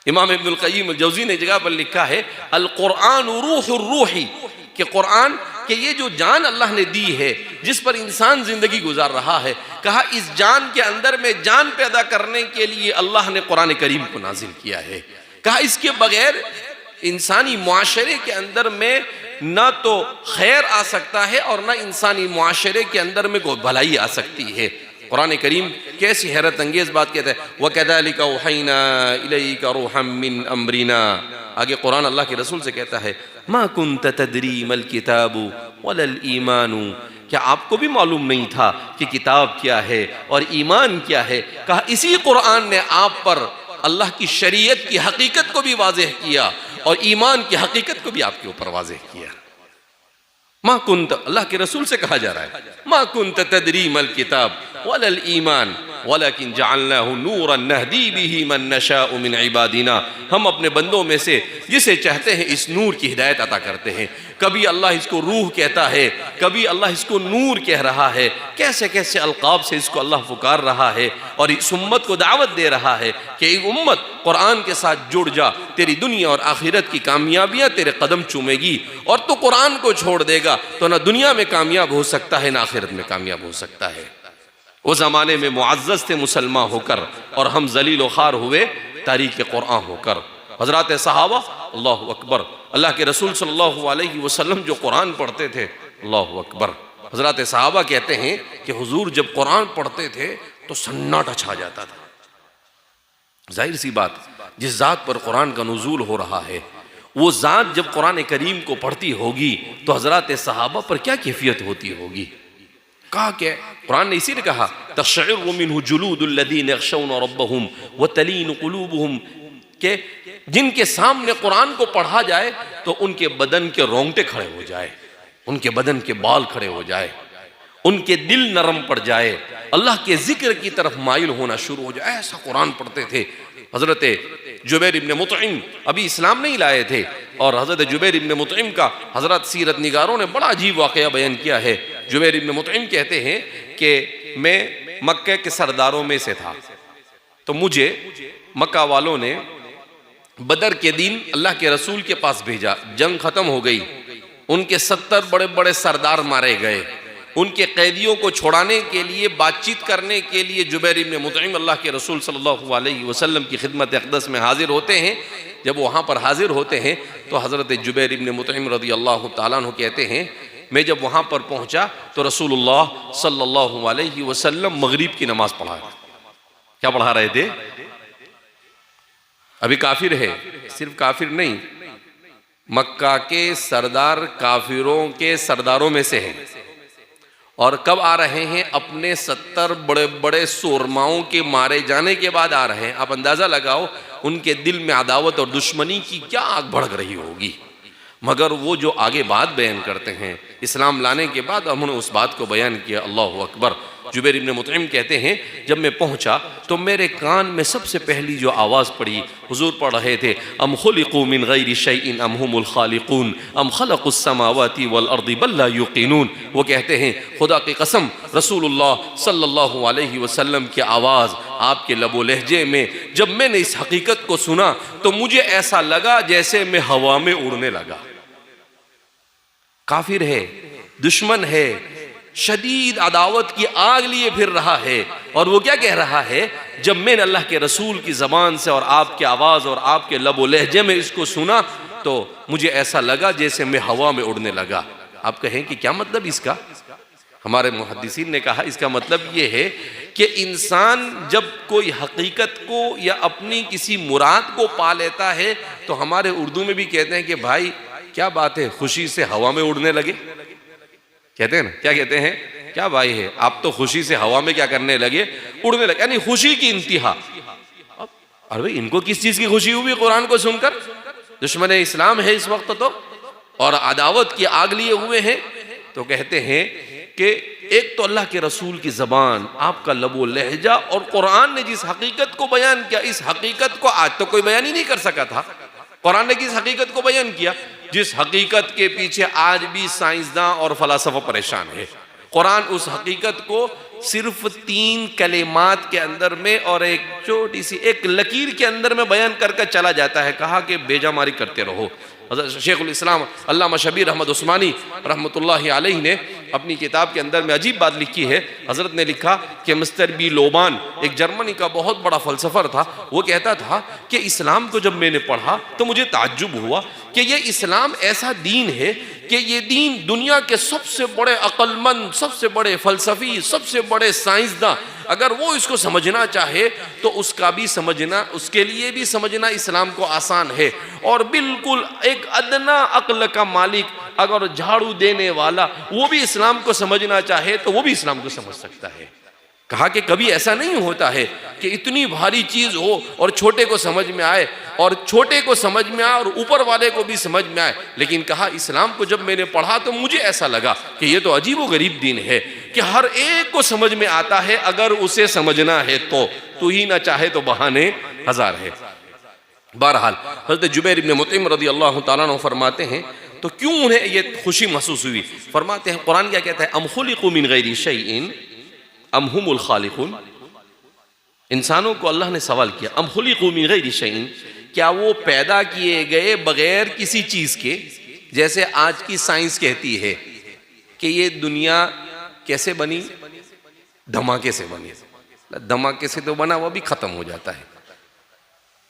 इमाम इब्नुल क़य्यिम अल-जौज़ी ने जगह पर लिखा है अल कुरान रूहुर रूही, कि कुरान कि ये जो जान अल्लाह ने दी है, जिस पर इंसान जिंदगी गुजार रहा है, कहा इस जान के अंदर में जान पैदा करने के लिए अल्लाह ने कुरान करीम को नाजिल किया है। कहा इसके बगैर इंसानी मुआशरे के अंदर में ना तो खैर आ सकता है और ना इंसानी मुआशरे के अंदर में कोई भलाई आ सकती है। कुरान करीम कैसी हैरत अंगेज बात कहता है, वकज़ालिका औहयना इलैका रूहम मिन अम्रिना। आगे कुरान अल्लाह के रसूल से कहता है, मा कुन्त तदरी मल किताबु वलल ईमानु, क्या आपको भी मालूम नहीं था कि किताब क्या है और ईमान क्या है? कहा इसी कुरान ने आप पर अल्लाह की शरीयत की हकीकत को भी वाज़ेह किया और ईमान की हकीकत को भी आपके ऊपर वाज़ेह किया। मा कुन्त, अल्लाह के रसूल से कहा जा रहा है, मा कुन्त तदरी मल किताब वलल ईमान वलकिन जअलनाहु नूरन नहदी बिही मन नशाउ मिन इबादिना, हम अपने बंदों में से जिसे चाहते हैं इस नूर की हिदायत अता करते हैं। कभी अल्लाह इसको रूह कहता है, कभी अल्लाह इसको नूर कह रहा है। कैसे कैसे अलकाब से इसको अल्लाह पुकार रहा है और इस उम्मत को दावत दे रहा है कि एक उम्मत कुरान के साथ जुड़ जा, तेरी दुनिया और आखिरत की कामयाबियाँ तेरे कदम चूमेगी। और तो कुरान को छोड़ देगा तो ना दुनिया में कामयाब हो सकता है ना आखिरत में कामयाब हो सकता है। वो ज़माने में मुअज़्ज़ज़ थे मुसलमान होकर और हम ज़लील ख़ार हुए तारीक़ कुरान होकर। हज़रात सहाबा, अल्लाहु अकबर, अल्लाह के रसूल सल्लल्लाहु अलैहि वसल्लम जो कुरान पढ़ते थे, अल्लाहु अकबर, हज़रात सहाबा कहते हैं कि हुजूर जब कुरान पढ़ते थे तो सन्नाटा छा जाता था। जाहिर सी बात, जिस ज़ात पर कुरान का नुज़ूल हो रहा है वो ज़ात जब कुरान करीम को पढ़ती होगी तो हज़रात सहाबा पर क्या कैफियत होती होगी। कहा क्या कुरान ने इसी ने कहा, तक़शइरु मिन्हु जुलूदुल लज़ीना यख़शौना रब्बहुम व तलीनु क़ुलूबुहुम, के जिनके सामने कुरान को पढ़ा जाए तो उनके बदन के रोंगटे खड़े हो जाए, उनके बदन के बाल खड़े हो जाए, उनके दिल नरम पड़ जाए, अल्लाह के जिक्र की तरफ माइल होना शुरू हो जाए। ऐसा कुरान पढ़ते थे। हज़रत जुबैर इब्न मुतइम अभी इस्लाम नहीं लाए थे और हज़रत जुबैर इब्न मुतइम का हज़रत सीरत निगारों ने बड़ा अजीब वाक़या बयान किया है। जुबैर इब्न मुतइम कहते हैं कि मैं मक्के के सरदारों में से था, तो मुझे मक्का वालों ने बदर के दिन अल्लाह के रसूल के पास भेजा। जंग ख़त्म हो गई, उनके 70 बड़े बड़े सरदार मारे गए। उनके कैदियों को छुड़ाने के लिए, बातचीत करने के लिए जुबैर इब्न मुतइम अल्लाह के रसूल सल्लल्लाहु अलैहि वसल्लम की खिदमत अक़दस में हाजिर होते हैं। जब वहाँ पर हाजिर होते हैं तो हज़रत जुबैर इब्न मुतइम रज़ी अल्लाह तआला अन्हु कहते हैं, मैं जब वहाँ पर पहुँचा तो रसूलुल्लाह सल्लल्लाहु अलैहि वसल्लम मगरिब की नमाज़ पढ़ा। क्या पढ़ा रहे थे? अभी काफिर है, सिर्फ काफिर नहीं, मक्का के सरदार काफिरों के सरदारों में से हैं। और कब आ रहे हैं? अपने 70 बड़े बड़े सूरमाओं के मारे जाने के बाद आ रहे हैं। आप अंदाज़ा लगाओ उनके दिल में अदावत और दुश्मनी की क्या आग भड़क रही होगी। मगर वो जो आगे बात बयान करते हैं, इस्लाम लाने के बाद उन्होंने उस बात को बयान किया। अल्लाहु अकबर। जुबैर इब्न मुतइम कहते हैं जब मैं पहुंचा तो मेरे कान में सबसे पहली जो आवाज़ पड़ी, हुजूर पढ़ रहे थे अम खुलिकू मिन गैरि शैइन अम हुमुल खालिकून अम खलकुस समावाति वल अर्दि बल ला युक़िनून। वो कहते हैं खुदा की कसम रसूलुल्लाह सल्लल्लाहु अलैहि वसल्लम की आवाज़ आपके लबो लहजे में जब मैंने इस हकीकत को सुना तो मुझे ऐसा लगा जैसे मैं हवा में उड़ने लगा। काफिर है, दुश्मन है, शदीद अदावत की आग लिए फिर रहा है, और वो क्या कह रहा है, जब मैंने अल्लाह के रसूल की ज़बान से और आपकी आवाज़ और आपके लबो लहजे में इसको सुना तो मुझे ऐसा लगा जैसे मैं हवा में उड़ने लगा। आप कहें कि क्या मतलब इसका? हमारे मुहद्दिसीन ने कहा इसका मतलब ये है कि इंसान जब कोई हकीकत को या अपनी किसी मुराद को पा लेता है तो हमारे उर्दू में भी कहते हैं कि भाई क्या बात है, खुशी से हवा में उड़ने लगे। कहते हैं ना, क्या कहते हैं, क्या भाई है आप तो खुशी से हवा में क्या करने लगे, उड़ने लगे, यानी खुशी की इंतहा। अरे भाई इनको किस चीज की खुशी हुई कुरान को सुनकर? दुश्मन इस्लाम है इस वक्त तो, और अदावत की आग लिए हुए हैं। तो कहते हैं कि एक तो अल्लाह के रसूल की ज़बान, आपका लबो लहजा, और कुरान ने जिस हकीकत को बयान किया, इस हकीकत को आज तो कोई बयान ही नहीं कर सका था। कुरान ने किस हकीकत को बयान किया जिस हकीकत के पीछे आज भी साइंसदान और फलसफा परेशान है। कुरान उस हकीकत को सिर्फ 3 कलिमात के अंदर में और एक छोटी सी एक लकीर के अंदर में बयान करके चला जाता है। कहा कि बेजामारी करते रहो। शेखुल इस्लाम अल्लामा शबीर अहमद उस्मानी रहमतुल्लाहि अलैहि ने अपनी किताब के अंदर में अजीब बात लिखी है। हज़रत ने लिखा कि मिस्टर बी लोबान एक जर्मनी का बहुत बड़ा फ़लसफ़र था। वो कहता था कि इस्लाम को जब मैंने पढ़ा तो मुझे ताज्जुब हुआ कि ये इस्लाम ऐसा दीन है कि ये दीन दुनिया के सबसे बड़े अक्लमंद, सबसे बड़े फ़लसफ़ी, सबसे बड़े साइंसदान अगर वो इसको समझना चाहे तो उसका भी समझना, उसके लिए भी समझना इस्लाम को आसान है। और बिल्कुल एक अदना अक्ल का मालिक अगर झाड़ू देने वाला वो भी इस्लाम को समझना चाहे तो वो भी इस्लाम को समझ सकता है। कहा कि कभी ऐसा नहीं होता है कि इतनी भारी चीज़ हो और छोटे को समझ में आए, और छोटे को समझ में आए और ऊपर वाले को भी समझ में आए। लेकिन कहा इस्लाम को जब मैंने पढ़ा तो मुझे ऐसा लगा कि ये तो अजीब व गरीब दीन है कि हर एक को समझ में आता है अगर उसे समझना है तो, तू ही ना चाहे तो बहाने हजार है। बहरहाल हज़रत जुबैर इब्न मुतइम रज़ियल्लाहु ताला अन्हु फरमाते हैं तो क्यों उन्हें ये खुशी महसूस हुई? फरमाते हैं कुरान क्या कहता है, अम खुलिकू मिन गैरि शैइन अम हुमुल खालिकून। इंसानों को अल्लाह ने सवाल किया, अम खुलिकू मिन गैरि शैइन, क्या वो पैदा किए गए बगैर किसी चीज़ के? जैसे आज की साइंस कहती है कि ये दुनिया कैसे बनी, धमाके से बनी। धमाके से तो बना वो भी ख़त्म हो जाता है।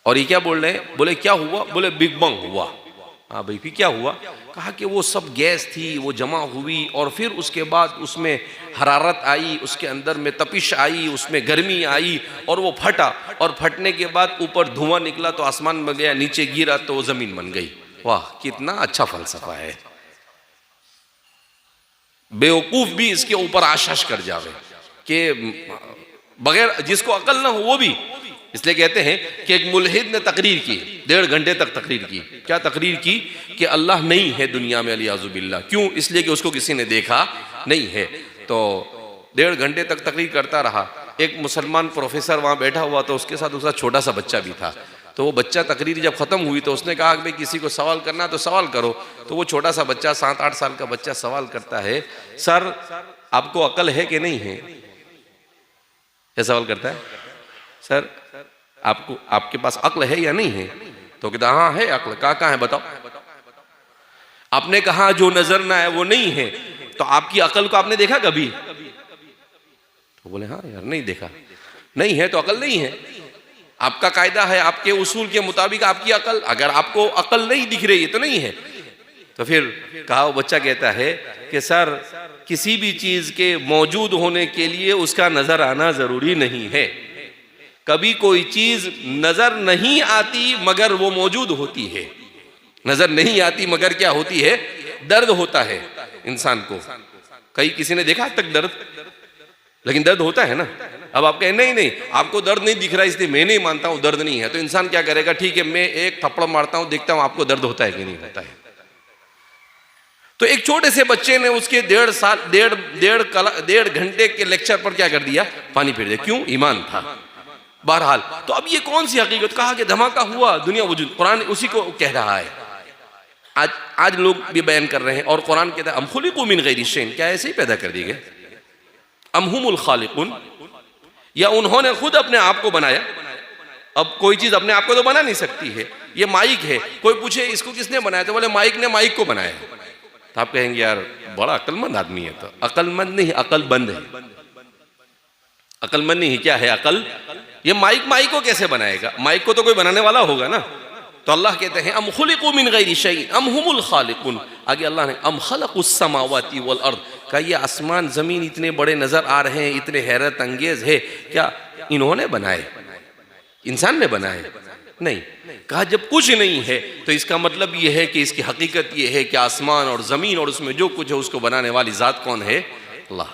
और ये क्या बोल रहे हैं? बोले क्या हुआ? बोले बिग बैंग हुआ। हाँ भाई फिर क्या हुआ? कहा कि वो सब गैस थी, वो जमा हुई और फिर उसके बाद उसमें हरारत आई, उसके अंदर में तपिश आई, उसमें गर्मी आई और वो फटा, और फटने के बाद ऊपर धुआं निकला तो आसमान में गया, नीचे गिरा तो वो ज़मीन बन गई। वाह कितना अच्छा फलसफा है। बेवकूफ़ भी इसके ऊपर आशाश कर जावे कि बगैर जिसको अकल ना हो वो भी। इसलिए कहते हैं कि एक मुल्हिद ने तकरीर की, 1.5 घंटे तक तकरीर की। क्या तकरीर की? कि अल्लाह नहीं है दुनिया में, अलियाज़ुबिल्लाह। क्यों? इसलिए कि उसको किसी ने देखा नहीं है। तो 1.5 घंटे तक तकरीर करता रहा। एक मुसलमान प्रोफेसर वहाँ बैठा हुआ तो उसके साथ उसका छोटा सा बच्चा भी था। तो वो बच्चा तकरीर जब ख़त्म हुई तो उसने कहा कि भाई किसी को सवाल करना तो सवाल करो। तो वो छोटा सा बच्चा 7-8 साल का बच्चा सवाल करता है, सर आपको अकल है कि नहीं है? क्या सवाल करता है? सर आपको, आपके पास अक्ल है या नहीं है? तो कहता हाँ है अक्ल। कहाँ है बताओ? आपने कहा जो नजर ना है वो नहीं है, तो आपकी अक्ल को आपने देखा कभी? तो बोले हाँ यार नहीं देखा। नहीं है तो अक्ल नहीं है। आपका कायदा है, आपके उसूल के मुताबिक आपकी अक्ल, अगर आपको अक्ल नहीं दिख रही है तो नहीं है। तो फिर कहा, वो बच्चा कहता है कि सर किसी भी चीज के मौजूद होने के लिए उसका नजर आना जरूरी नहीं है। कभी कोई चीज नजर नहीं आती मगर वो मौजूद होती है। नजर नहीं आती मगर क्या होती है? दर्द होता है इंसान को। कहीं किसी ने देखा आज तक दर्द? लेकिन दर्द होता है ना। अब आप कहें नहीं नहीं आपको दर्द नहीं दिख रहा इसलिए मैं नहीं मानता हूं दर्द नहीं है, तो इंसान क्या करेगा? ठीक है मैं एक थप्पड़ मारता हूं, देखता हूं आपको दर्द होता है कि नहीं होता है। तो एक छोटे से बच्चे ने उसके 1.5 घंटे के लेक्चर पर क्या कर दिया, पानी फेर दिया। क्यों? ईमान था। बहरहाल, तो अब ये कौन सी हकीकत? कहा कि धमाका हुआ, दुनिया वजूद, कुरान उसी को कह रहा है। आज लोग भी बयान कर रहे हैं, और कुरान कहता है अम खुलिकू मिन गैरि शैइन, क्या ऐसे ही पैदा कर दिए गए? अम हुमुल खालिकुन, या उन्होंने खुद अपने आप को बनाया? अब कोई चीज अपने आप को तो बना नहीं सकती है। ये माइक है, कोई पूछे इसको किसने बनाया, तो बोले माइक ने माइक को बनाया। तो आप कहेंगे यार बड़ा अक्लमंद आदमी है। तो अक्लमंद नहीं, अक्लबंद है। अक्लमंद नहीं, क्या है? अकल। ये माइक को कैसे बनाएगा? माइक को तो कोई बनाने वाला होगा ना। तो अल्लाह कहते हैं अम खुलिकू मिन गैरि शैइन अम हुमुल खालिकुन। आगे अल्लाह ने अम खलकुस समावाति वल अर्द, का ये आसमान जमीन इतने बड़े नजर आ रहे हैं, इतने हैरत अंगेज है, क्या इन्होंने बनाए? इंसान ने बनाए? नहीं। कहा जब कुछ नहीं है तो इसका मतलब यह है कि इसकी हकीकत यह है कि आसमान और जमीन और उसमें जो कुछ है उसको बनाने वाली जात कौन है? अल्लाह।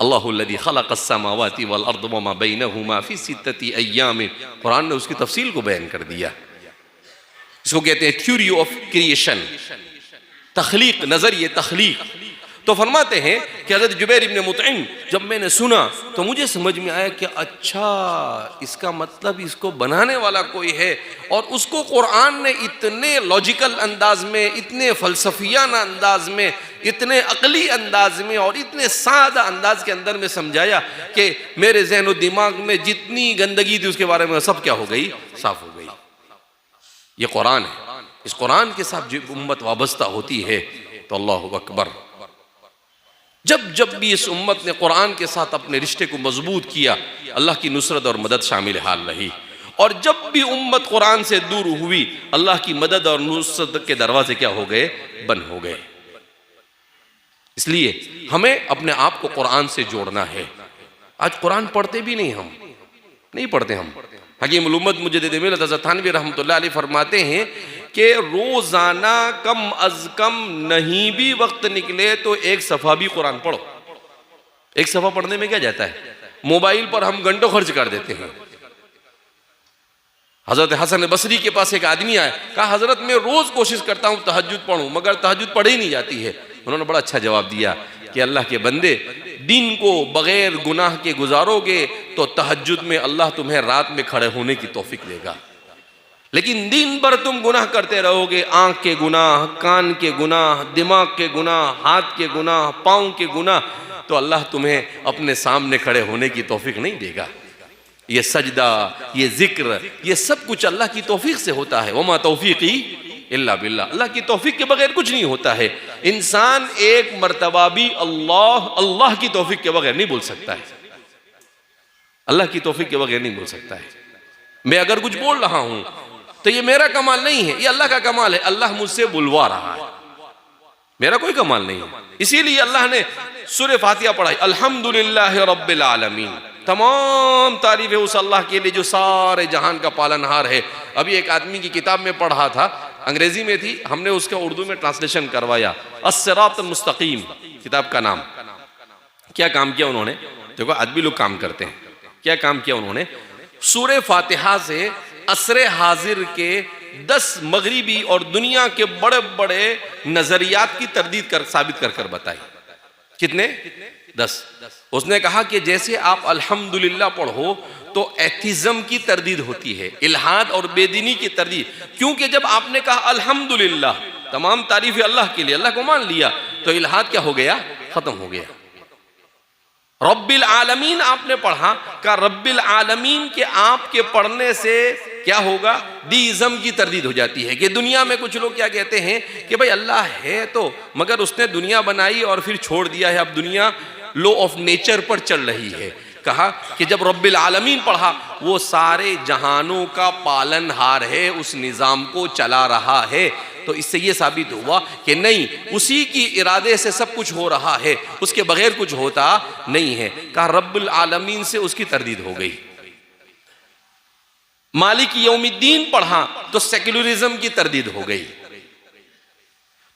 अल्लाहुल्लज़ी खलक़स समावाति वल अर्द वमा बैनहुमा फी सित्तति अय्याम। कुरान ने उसकी तफसील को बयान कर दिया। इसको कहते हैं थ्योरी ऑफ क्रिएशन, तख्लीक, नजरिए तख्लीक। तो फरमाते हैं कि हज़रत जुबैर इब्न मुतइम, जब मैंने सुना तो मुझे समझ में आया कि अच्छा इसका मतलब इसको बनाने वाला कोई है, और उसको कुरान ने इतने लॉजिकल अंदाज में, इतने फलसफियाना अंदाज में, इतने अकली अंदाज में और इतने सादा अंदाज के अंदर में समझाया कि मेरे ज़हन और दिमाग में जितनी गंदगी थी उसके बारे में सब क्या हो गई? साफ हो गई। ये कुरान है। इस कुरान के साथ जो उम्मत वाबस्ता होती है तो अल्लाहु अकबर, जब भी इस उम्मत ने कुरान के साथ अपने रिश्ते को मजबूत किया, अल्लाह की नुसरत और मदद शामिल हाल रही। और जब भी उम्मत कुरान से दूर हुई, अल्लाह की मदद और नुसरत के दरवाजे क्या हो गए? बंद हो गए। इसलिए हमें अपने आप को कुरान से जोड़ना है। आज कुरान पढ़ते भी नहीं, हम नहीं पढ़ते। हम हकीम उम्मत मुजद्दिद मिल्लत हज़रत थानवी रहमतुल्लाह अलैह फरमाते हैं कि रोजाना कम अज कम नहीं भी वक्त निकले तो एक सफ़ा भी कुरान पढ़ो। एक सफ़ा पढ़ने में क्या जाता है? मोबाइल पर हम घंटों खर्च कर देते हैं। हजरत हसन बसरी के पास एक आदमी आया, कहा हजरत मैं रोज कोशिश करता हूँ तहज्जुद पढ़ूं मगर तहज्जुद पढ़ी ही नहीं जाती है। उन्होंने बड़ा अच्छा जवाब दिया कि अल्लाह के बंदे, दिन को बगैर गुनाह के गुजारोगे तो तहज्जुद में अल्लाह तुम्हें रात में खड़े होने की तौफीक देगा। लेकिन दिन भर तुम गुनाह करते रहोगे, आंख के गुनाह, कान के गुनाह, दिमाग के गुनाह, हाथ के गुनाह, पाँव के गुनाह, तो अल्लाह तुम्हें अपने सामने खड़े होने की तौफीक नहीं देगा। ये सजदा, ये जिक्र, ये सब कुछ अल्लाह की तौफीक से होता है। वमा तौफीकी इल्ला बिल्लाह, अल्लाह की तौफीक के बगैर कुछ नहीं होता है। इंसान एक मर्तबा भी अल्लाह अल्लाह की तौफीक के बगैर नहीं बोल सकता है। अल्लाह की तौफीक के बगैर नहीं बोल सकता है। मैं अगर कुछ बोल रहा हूं तो ये मेरा कमाल नहीं है, ये अल्लाह का कमाल है। अल्लाह मुझसे बुलवा रहा है, मेरा कोई कमाल नहीं है। इसीलिए अल्लाह ने सूरह फातिहा पढ़ाई, अल्हम्दुलिल्लाह रब्बिल आलमीन। तमाम तारीफ है उस अल्लाह के लिए जो सारे जहान का पालनहार है। अभी एक आदमी की किताब में पढ़ा था, अंग्रेजी में थी, हमने उसका उर्दू में ट्रांसलेशन करवाया। अस्सिरात मुस्तकीम किताब का नाम। क्या काम किया उन्होंने? देखो आज भी लोग काम करते हैं। क्या काम किया उन्होंने? सूरह फातिहा से असरे हाजिर के 10 मगरिबी और दुनिया के बड़े बड़े नजरियात की तरदीद साबित कर बताई। कितने? 10। उसने कहा कि जैसे आप अल्हम्दुलिल्लाह पढ़ो तो एथिज्म की तरदीद होती है, इल्हाद और बेदीनी की तरदीद। क्योंकि जब आपने कहा अल्हम्दुलिल्लाह, तमाम तारीफ अल्लाह के लिए, अल्लाह को मान लिया, तो इल्हाद क्या हो गया? खत्म हो गया। रब्बिल आलमीन आपने पढ़ा, का रब्बिल आलमीन के आपके पढ़ने से क्या होगा? डीइज्म की तरदीद हो जाती है। कि दुनिया में कुछ लोग क्या कहते हैं कि भाई अल्लाह है तो, मगर उसने दुनिया बनाई और फिर छोड़ दिया है, अब दुनिया लॉ ऑफ नेचर पर चल रही है। कहा कि जब रब्बिल आलमीन पढ़ा, वो सारे जहानों का पालनहार है, उस निज़ाम को चला रहा है। तो इससे ये साबित हुआ कि नहीं, उसी की इरादे से सब कुछ हो रहा है, उसके बगैर कुछ होता नहीं है। कहा रब्बुल आलमीन से उसकी तरदीद हो गई। मालिक यौमिद्दीन पढ़ा तो सेक्युलरिज्म की तरदीद हो गई।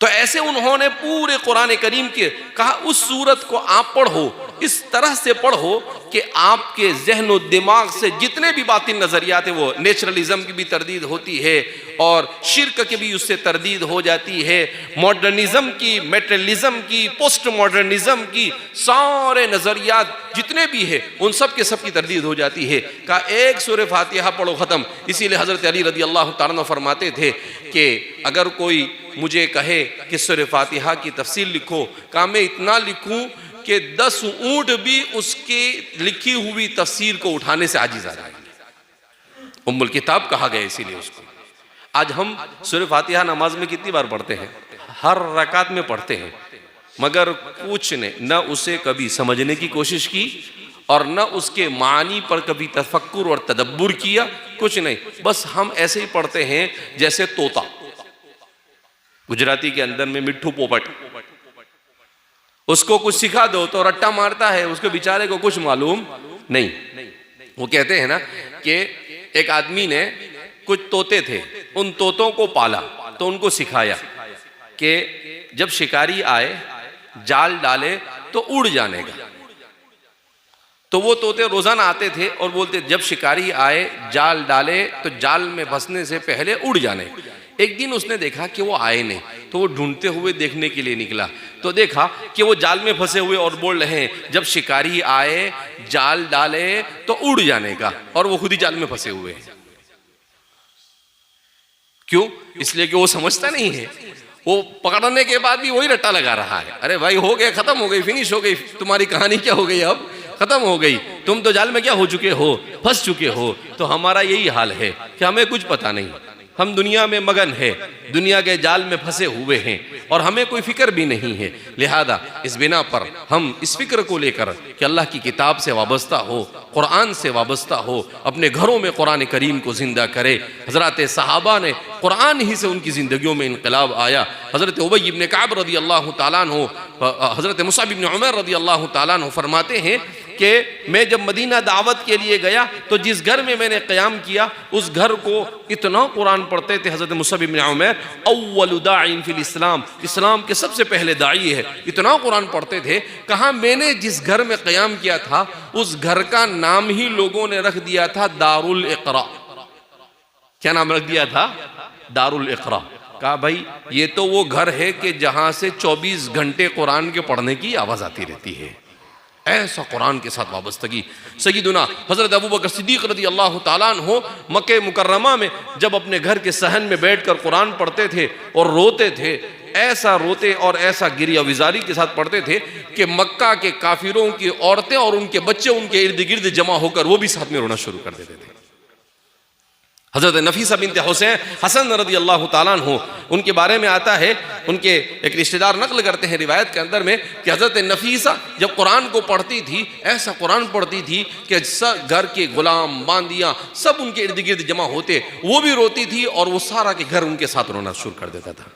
तो ऐसे उन्होंने पूरे कुरान करीम के कहा उस सूरत को आप पढ़ो, इस तरह से पढ़ो कि आपके जहन और दिमाग से जितने भी बातिन नजरियात हैं, वो नेचुरलिज्म की भी तरदीद होती है और शिर्क की भी उससे तरदीद हो जाती है। मॉडर्निज्म की, मेटेरियलिज्म की, पोस्ट मॉडर्निज्म की, सारे नज़रियात जितने भी है उन सब के सब की तरदीद हो जाती है। का एक सूरह फातिहा पढ़ो ख़त्म। इसीलिए हज़रत अली रज़ी अल्लाह तआला अन्हु फरमाते थे कि अगर कोई मुझे कहे कि सूरह फातिहा की तफसीर लिखो, का मैं इतना लिखूं कि 10 ऊंट भी उसकी लिखी हुई तफसीर को उठाने से आजिज़ आ जाएंगे। उम्मुल किताब कहा गया इसीलिए उसको। आज हम सूरह फातिहा नमाज में कितनी बार पढ़ते हैं? हर रकात में पढ़ते हैं, मगर कुछ ने न उसे कभी समझने की कोशिश की और न उसके मानी पर कभी तफक्कुर और तदब्बुर किया, कुछ नहीं। बस हम ऐसे ही पढ़ते हैं जैसे तोता। गुजराती के अंदर में मिट्ठू पोपट, उसको कुछ सिखा दो तो रट्टा मारता है, उसके बेचारे को कुछ मालूम नहीं। वो कहते हैं ना कि एक आदमी ने कुछ तोते थे, उन तोतों को पाला तो उनको सिखाया कि जब शिकारी आए जाल डाले तो उड़ जाने का। तो वो तोते रोजाना आते थे और बोलते जब शिकारी आए जाल डाले तो जाल में फंसने से पहले उड़ जाने। एक दिन उसने देखा कि वो आए नहीं, तो वो ढूंढते हुए देखने के लिए निकला, तो देखा कि वो जाल में फंसे हुए और बोल रहे हैं जब शिकारी आए जाल डाले तो उड़ जाने का, और वो खुद ही जाल में फंसे हुए हैं। क्यों? इसलिए कि वो समझता नहीं है। वो पकड़ने के बाद भी वही रट्टा लगा रहा है। अरे भाई हो गया, खत्म हो गई, फिनिश हो गई, तुम्हारी कहानी क्या हो गई, अब खत्म हो गई, तुम तो जाल में क्या हो चुके हो, फंस चुके हो। तो हमारा यही हाल है कि हमें कुछ पता नहीं, हम दुनिया में मगन है, दुनिया के जाल में फंसे हुए हैं और हमें कोई फिक्र भी नहीं है। लिहाजा इस बिना पर हम इस फिक्र को लेकर कि अल्लाह की किताब से वाबस्ता हो, कुरान से वाबस्ता हो, अपने घरों में कुरान करीम को जिंदा करे। हज़रत सहाबा ने कुरान ही से उनकी ज़िंदगियों में इनकलाब आया। हज़रत उबई इब्न कअब रज़ी अल्लाह तआला अन्हु, हज़रत मुसअब इब्न उमर रज़ी अल्लाह तआला अन्हु फरमाते हैं कि मैं जब मदीना दावत के लिए गया तो जिस घर में मैंने क़याम किया उस घर को इतना कुरान पढ़ते थे। हज़रत मुसअब इब्न उमर अव्वलु दाइन फिल इस्लाम, इस्लाम के सबसे पहले दाई है, इतना कुरान पढ़ते थे। कहा मैंने जिस घर में क़याम किया था उस घर का नाम ही लोगों ने रख दिया था दारुल इक़रा। क्या नाम रख दिया था? दारुल इक़रा। कहा भाई ये तो वो घर है कि जहां से 24 घंटे कुरान के पढ़ने की आवाज आती रहती है। ऐसा कुरान के साथ वाबस्तगी। सय्यदुना हज़रत अबू बकर सिद्दीक़ रज़ी अल्लाह तआला अन्हु मक्के मुकर्रमा में जब अपने घर के सहन में बैठकर कुरान पढ़ते थे और रोते थे, ऐसा रोते और ऐसा गिरिया विजारी के साथ पढ़ते थे कि मक्का के काफिरों की औरतें और उनके बच्चे उनके इर्द गिर्द जमा होकर वो भी साथ में रोना शुरू कर देते थे। हज़रत नफीसा बिन्त हुसैन हसन रज़ी अल्लाह तआला अन्हु, उनके बारे में आता है, उनके एक रिश्तेदार नकल करते हैं रिवायत के अंदर में कि हज़रत नफीसा जब कुरान को पढ़ती थी, ऐसा कुरान पढ़ती थी कि सब घर के गुलाम बांदियाँ सब उनके इर्द गिर्द जमा होते, वो भी रोती थी और वो सारा के घर उनके साथ रोना शुरू कर देता था।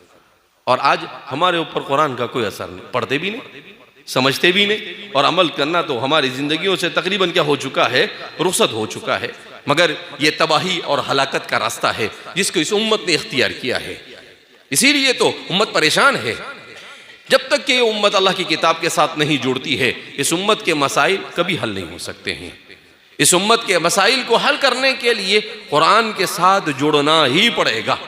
और आज हमारे ऊपर कुरान का कोई असर नहीं, पढ़ते भी नहीं, समझते भी नहीं, और अमल करना तो हमारी जिंदगियों से तकरीबन क्या हो चुका है, रुखसत हो चुका है। मगर ये तबाही और हलाकत का रास्ता है जिसको इस उम्मत ने इख्तियार किया है। इसीलिए तो उम्मत परेशान है। जब तक कि ये उम्मत अल्लाह की किताब के साथ नहीं जुड़ती है, इस उम्मत के मसाइल कभी हल नहीं हो सकते हैं। इस उम्मत के मसाइल को हल करने के लिए कुरान के साथ जुड़ना ही पड़ेगा,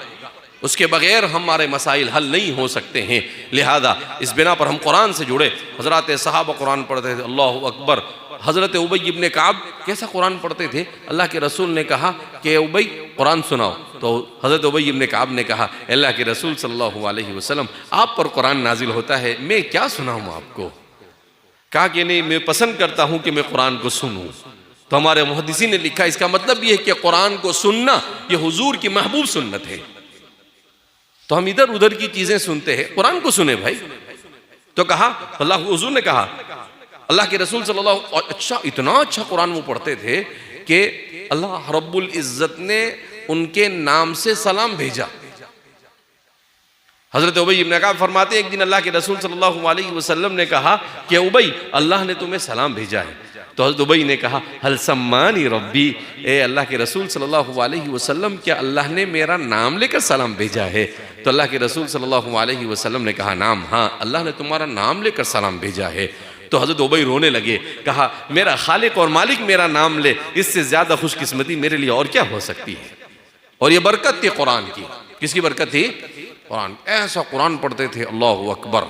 उसके बगैर हमारे मसाइल हल नहीं हो सकते हैं। लिहाजा इस बिना पर हम कुरान से जुड़े। हज़रत सहाबा कुरान पढ़ते थे, अल्लाहु अकबर। हज़रत उबई इब्न कअब कैसा कुरान पढ़ते थे, अल्लाह के रसूल ने कहा कि उबई कुरान सुनाओ, तो हज़रत उबई इब्न कअब ने कहा अल्लाह के रसूल सल्लल्लाहु अलैहि वसल्लम आप पर कुरान नाजिल होता है, मैं क्या सुनाऊँ आपको। कहा कि नहीं, मैं पसंद करता हूँ कि मैं कुरान को सुनूँ। तो हमारे मुहद्दिसीन ने लिखा इसका मतलब ये है कि कुरान को सुनना ये हुजूर की महबूब सुन्नत है। तो हम इधर उधर की चीजें सुनते हैं, कुरान को सुने भाई। तो कहा अल्लाह हुजूर ने कहा, अल्लाह के रसूल सल्लल्लाहु, अच्छा इतना अच्छा कुरान वो पढ़ते थे कि अल्लाह रब्बुल इज्जत ने उनके नाम से सलाम भेजा। हजरत उबई इब्न कअब फरमाते एक दिन अल्लाह के रसूल सल्लल्लाहु अलैहि वसल्लम ने कहा कि उबई अल्लाह ने तुम्हें सलाम भेजा है। तो हज़रत उबई ने कहा हल सम्मानी रब्बी, ए अल्लाह के रसूल सल्लल्लाहु अलैहि वसल्लम क्या अल्लाह ने मेरा नाम लेकर सलाम भेजा है। तो अल्लाह के रसूल सल्लल्लाहु अलैहि वसल्लम ने कहा नाम, हाँ अल्लाह ने तुम्हारा नाम लेकर सलाम भेजा है। तो हज़रत उबई रोने लगे, कहा मेरा खालिक और मालिक मेरा नाम ले, इससे ज़्यादा खुशकिस्मती मेरे लिए और क्या हो सकती है। और ये बरकत थी कुरान की। किसकी बरकत थी? कुरान। ऐसा कुरान पढ़ते थे, अल्लाह अकबर।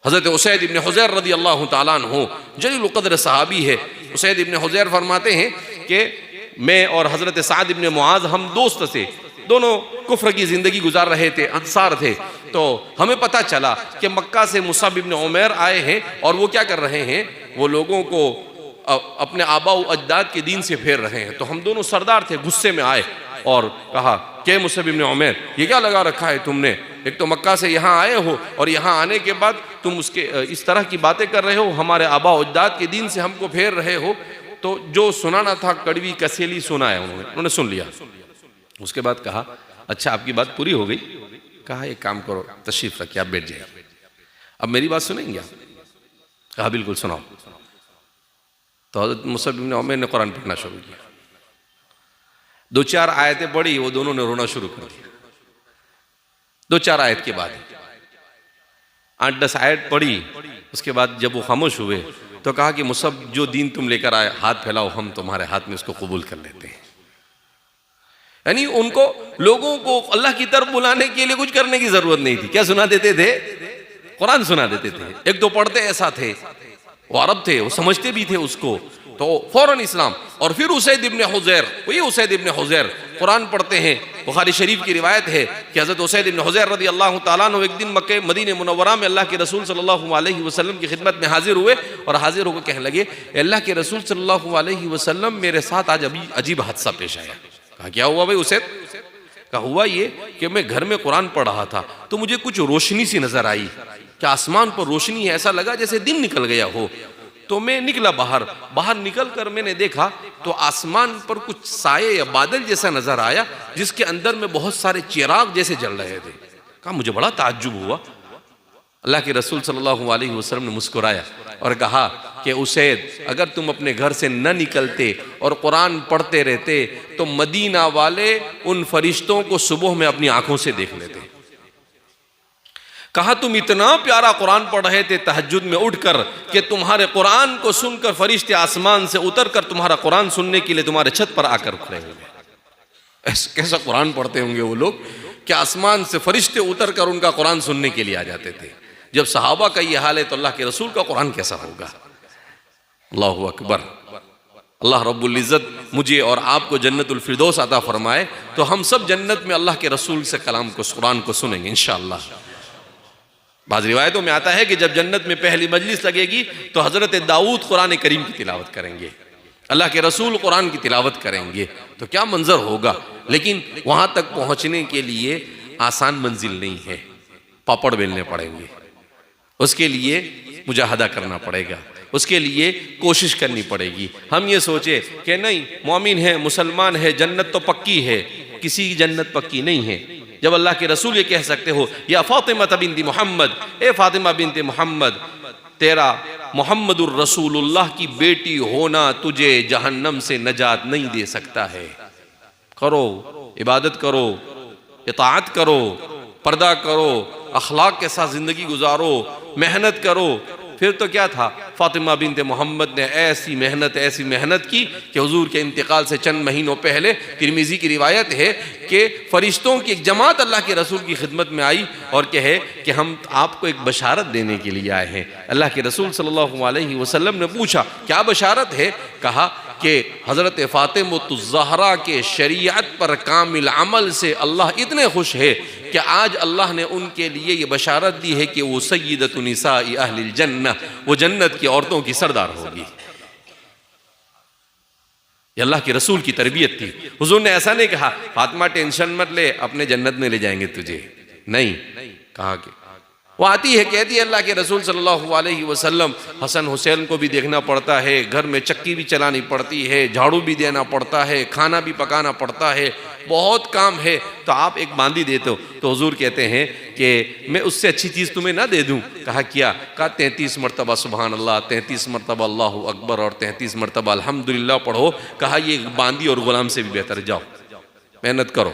हज़रत उसैद इब्न हुज़ैर रज़ी अल्लाह ताला अन्हु जलील क़द्र सहाबी है। उसैद इब्न हुज़ैर फरमाते हैं कि मैं और हज़रत साद इब्न मुआज़ हम दोस्त थे, दोनों कुफ्र की ज़िंदगी गुजार रहे थे, अंसार थे। तो हमें पता चला कि मक्का से मुसअब इब्न उमैर आए हैं और वो क्या कर रहे हैं, वो लोगों को अपने आबा व अजदाद के दीन से फेर रहे हैं। तो हम दोनों सरदार थे, गुस्से में आए और कहा कि मुसअब इब्न उमैर, ये क्या लगा रखा है तुमने? एक तो मक्का से यहाँ आए हो और यहाँ आने के बाद तुम उसके इस तरह की बातें कर रहे हो, हमारे आबा अजदाद के दीन से हमको फेर रहे हो। तो जो सुनाना था कड़वी कसेली सुनाया उन्होंने सुन लिया। उसके बाद कहा, अच्छा आपकी बात पूरी हो गई? कहा एक काम करो, तशरीफ रखिए, आप बैठ जाइए, अब मेरी बात सुनेंगे आप? कहा बिल्कुल सुनाओ। तो हज़रत मुसअब इब्न उमैर ने कुरान पढ़ना शुरू किया। 2-4 आयतें पढ़ी, वो दोनों ने रोना शुरू कर दिया। 2-4 आयत के बाद 8-10 आयत पढ़ी। उसके बाद जब वो खामोश हुए तो कहा कि मुसअब जो दीन तुम लेकर आए, हाथ फैलाओ, हम तुम्हारे हाथ में उसको कबूल कर लेते हैं। यानी उनको लोगों को अल्लाह की तरफ बुलाने के लिए कुछ करने की जरूरत नहीं थी। क्या सुना देते थे? कुरान सुना देते थे। एक दो पढ़ते ऐसा थे, वो अरब थे, वो समझते भी थे उसको, तो फौरन इस्लाम। और फिर उसैद इब्न हुज़ैर, वही उसैद इब्न हुज़ैर कुरान पढ़ते हैं। बुखारी शरीफ की रिवायत है कि हज़रत उसैद इब्न हुज़ैर रज़ी अल्लाह ताला अन्हु एक दिन मक्के मदीने मुनव्वरा में अल्लाह के रसूल सल्लल्लाहु अलैहि वसल्लम की खिदमत में हाजिर हुए और हाजिर होकर कहने लगे, अल्लाह के रसूल सल्लल्लाहु अलैहि वसल्लम, मेरे साथ आज अभी अजीब हादसा पेश आया। कहा क्या हुआ भाई उसैद? कहा हुआ ये कि मैं घर में कुरान पढ़ रहा था तो मुझे कुछ रोशनी सी नजर आई, कि आसमान पर रोशनी है, ऐसा लगा जैसे दिन निकल गया हो। तो मैं निकला बाहर निकल कर मैंने देखा तो आसमान पर कुछ साये या बादल जैसा नजर आया, जिसके अंदर में बहुत सारे चिराग जैसे जल रहे थे। कहा मुझे बड़ा ताज्जुब हुआ। अल्लाह के रसूल सल्लल्लाहु अलैहि वसल्लम ने मुस्कुराया और कहा कि उसैद, अगर तुम अपने घर से न निकलते और कुरान पढ़ते रहते तो मदीना वाले उन फरिश्तों को सुबह में अपनी आंखों से देख लेते। कहा तुम इतना प्यारा कुरान पढ़ रहे थे तहज्जुद में उठकर कि तुम्हारे कुरान को सुनकर फरिश्ते आसमान से उतरकर तुम्हारा कुरान सुनने के लिए तुम्हारे छत पर आकर खड़े होंगे। कैसा कुरान पढ़ते होंगे वो लोग कि आसमान से फरिश्ते उतरकर उनका कुरान सुनने के लिए आ जाते थे। जब सहाबा का ये हाल है तो अल्लाह के रसूल का कुरान कैसा होगा? अल्लाहु अकबर। अल्लाह रब्बुल इज़्ज़त मुझे और आपको जन्नतुल फिरदौस अता फरमाए, तो हम सब जन्नत में अल्लाह के रसूल से कलाम को, कुरान को सुनेंगे इंशाअल्लाह। बाज़ रिवायतों में आता है कि जब जन्नत में पहली मजलिस लगेगी तो हज़रत दाऊद कुरान करीम की तिलावत करेंगे, अल्लाह के रसूल कुरान की तिलावत करेंगे, तो क्या मंजर होगा। लेकिन वहाँ तक पहुँचने के लिए आसान मंजिल नहीं है, पापड़ बेलने पड़ेंगे, उसके लिए मुजाहदा करना पड़ेगा, उसके लिए कोशिश करनी पड़ेगी। हम ये सोचे कि नहीं मोमिन है, मुसलमान है, जन्नत तो पक्की है, किसी की जन्नत पक्की नहीं है। जब अल्लाह के रसूल ये कह सकते हो, या फातिमा बिन्त मोहम्मद, ए फातिमा बिन्त मोहम्मद, तेरा मोहम्मदुर रसूलुल्लाह की बेटी होना तुझे जहन्नम से नजात नहीं दे सकता है। करो, इबादत करो, इताअत करो, पर्दा करो, अखलाक के साथ जिंदगी गुजारो, मेहनत करो। फिर तो क्या था, फातिमा बिन्त मोहम्मद ने ऐसी मेहनत की कि हुजूर के इंतकाल से चंद महीनों पहले तिरमिज़ी की रिवायत है कि फरिश्तों की एक जमात अल्लाह के रसूल की खिदमत में आई और कहे कि हम आपको एक बशारत देने के लिए आए हैं। अल्लाह के रसूल सल्लल्लाहु अलैहि वसल्लम ने पूछा क्या बशारत है? कहा कि हज़रत फ़ातिमा ज़हरा के शरीयत पर कामिल अमल से अल्लाह इतने खुश है कि आज अल्लाह ने उनके लिए ये बशारत दी है कि वो सय्यदतु निसाई अहलिल जन्नह, वो जन्नत की औरतों की सरदार होगी। ये अल्लाह के रसूल की तरबियत थी। हुजूर ने ऐसा नहीं कहा फातिमा टेंशन मत ले, अपने जन्नत में ले जाएंगे तुझे, नहीं कहा कि वो आती है, कहती है अल्लाह के रसूल सल्लल्लाहु अलैहि वसल्लम, हसन हुसैन को भी देखना पड़ता है, घर में चक्की भी चलानी पड़ती है, झाड़ू भी देना पड़ता है, खाना भी पकाना पड़ता है, बहुत काम है, तो आप एक बांदी देते हो। तो हुजूर कहते हैं कि मैं उससे अच्छी चीज़ तुम्हें ना दे दूँ? कहा क्या? कहा 33 मरतबा सुबहान अल्लाह, 33 मरतबा अल्लाहु अकबर और 33 मरतबा अल्हम्दुलिल्लाह पढ़ो। कहा ये बांदी और गुलाम से भी बेहतर, जाओ मेहनत करो।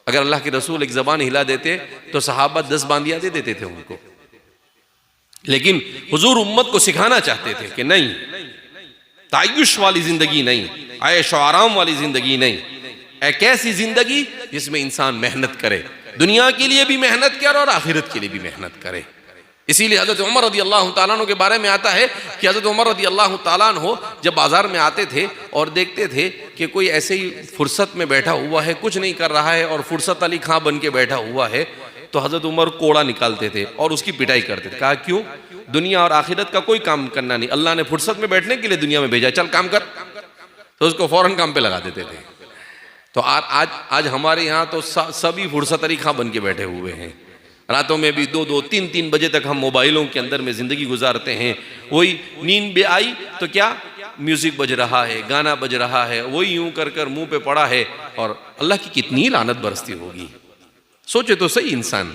अगर अल्लाह के रसूल एक ज़बान हिला देते तो सहाबा 10 बांदियाँ दे देते थे उनको। लेकिन हुजूर उम्मत को सिखाना चाहते थे कि नहीं, तायुश वाली ज़िंदगी नहीं, आयश और आराम वाली ज़िंदगी नहीं, एक ऐसी जिंदगी जिसमें इंसान मेहनत करे, दुनिया के लिए भी मेहनत करे और आखिरत के लिए भी मेहनत करे। इसीलिए हज़रत उमर रज़ी अल्लाह तआला अन्हु के बारे में आता है कि हज़रत उमर रज़ी अल्लाह तआला अन्हु जब बाजार में आते थे और देखते थे कि कोई ऐसे ही फुर्सत में बैठा हुआ है, कुछ नहीं कर रहा है और फुर्सत अली खां बन के बैठा हुआ है, तो हज़रत उमर कोड़ा निकालते थे और उसकी पिटाई करते थे। कहा क्यों? दुनिया और आखिरत का कोई काम करना नहीं, अल्लाह ने फुर्सत में बैठने के लिए दुनिया में भेजा, चल काम कर, तो उसको फौरन काम पे लगा देते थे। तो आज हमारे यहाँ तो सभी फुर्सत अली खां बन के बैठे हुए हैं। रातों में भी 2-2, 3-3 बजे तक हम मोबाइलों के अंदर में ज़िंदगी गुजारते हैं। वही नींद भी आई तो क्या म्यूज़िक बज रहा है, गाना बज रहा है, वही यूं कर कर मुंह पे पड़ा है, और अल्लाह की कितनी लानत बरसती होगी। सोचे तो सही, इंसान,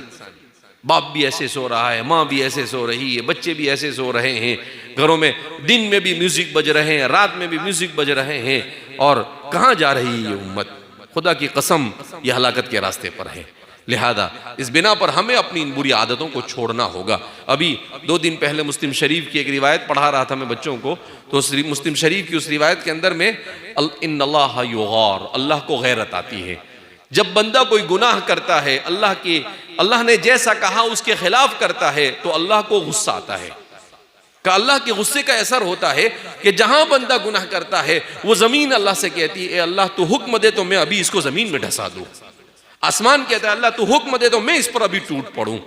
बाप भी ऐसे सो रहा है, माँ भी ऐसे सो रही है, बच्चे भी ऐसे सो रहे हैं, घरों में दिन में भी म्यूज़िक बज रहे हैं, रात में भी म्यूज़िक बज रहे हैं, और कहाँ जा रही है ये उम्मत? खुदा की कसम ये हलाकत के रास्ते पर है। लिहाजा इस बिना पर हमें अपनी इन बुरी आदतों को छोड़ना होगा। अभी 2 दिन पहले मुस्लिम शरीफ की एक रिवायत पढ़ा रहा था मैं बच्चों को, तो मुस्लिम शरीफ की उस रिवायत के अंदर में इन्नल्लाह युगार, अल्लाह को गैरत आती है। जब बंदा कोई गुनाह करता है, अल्लाह ने जैसा कहा उसके खिलाफ करता है, तो अल्लाह को गुस्सा आता है। का अल्लाह के गुस्से का असर होता है कि जहां बंदा गुनाह करता है वो जमीन अल्लाह से कहती है, अल्लाह तू हुक्म दे तो मैं अभी इसको जमीन में ढसा दूं। आसमान कहता है, अल्लाह तू हुक्म दे तो मैं इस पर अभी टूट पड़ूं।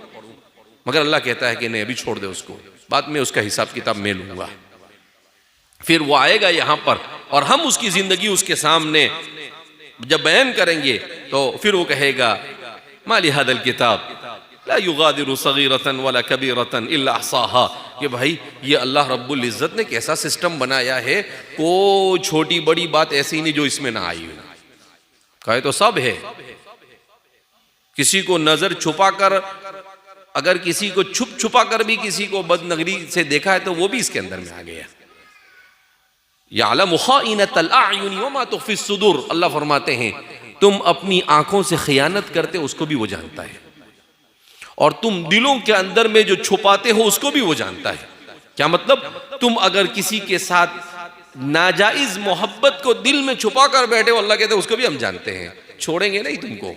मगर अल्लाह कहता है कि नहीं, अभी छोड़ दे उसको, बाद में उसका हिसाब किताब मैं लूंगा। फिर वो आएगा यहां पर और हम उसकी जिंदगी उसके सामने जब बयान करेंगे तो फिर वो कहेगा, माली हादल किताब ला युगादिरु सगीरतन वला कबीरतन इल्ला अहसाहा, कि भाई ये अल्लाह रब्बुल इज्जत ने कैसा सिस्टम बनाया है, कोई छोटी बड़ी बात ऐसी नहीं जो इसमें ना आई हो। कहे तो सब है। किसी को नजर छुपा कर, अगर किसी को छुपा कर भी किसी को बदनगरी से देखा है तो वो भी इसके अंदर में आ गया। यअलमु खाइनतल अयुनि वमा तुख्फी सुदूर, अल्लाह फरमाते हैं तुम अपनी आंखों से खियानत करते हो उसको भी वो जानता है, और तुम दिलों के अंदर में जो छुपाते हो उसको भी वो जानता है। क्या मतलब? तुम अगर किसी के साथ नाजायज मोहब्बत को दिल में छुपा कर बैठे हो, अल्लाह कहते हैं उसको भी हम जानते हैं, छोड़ेंगे नहीं तुमको।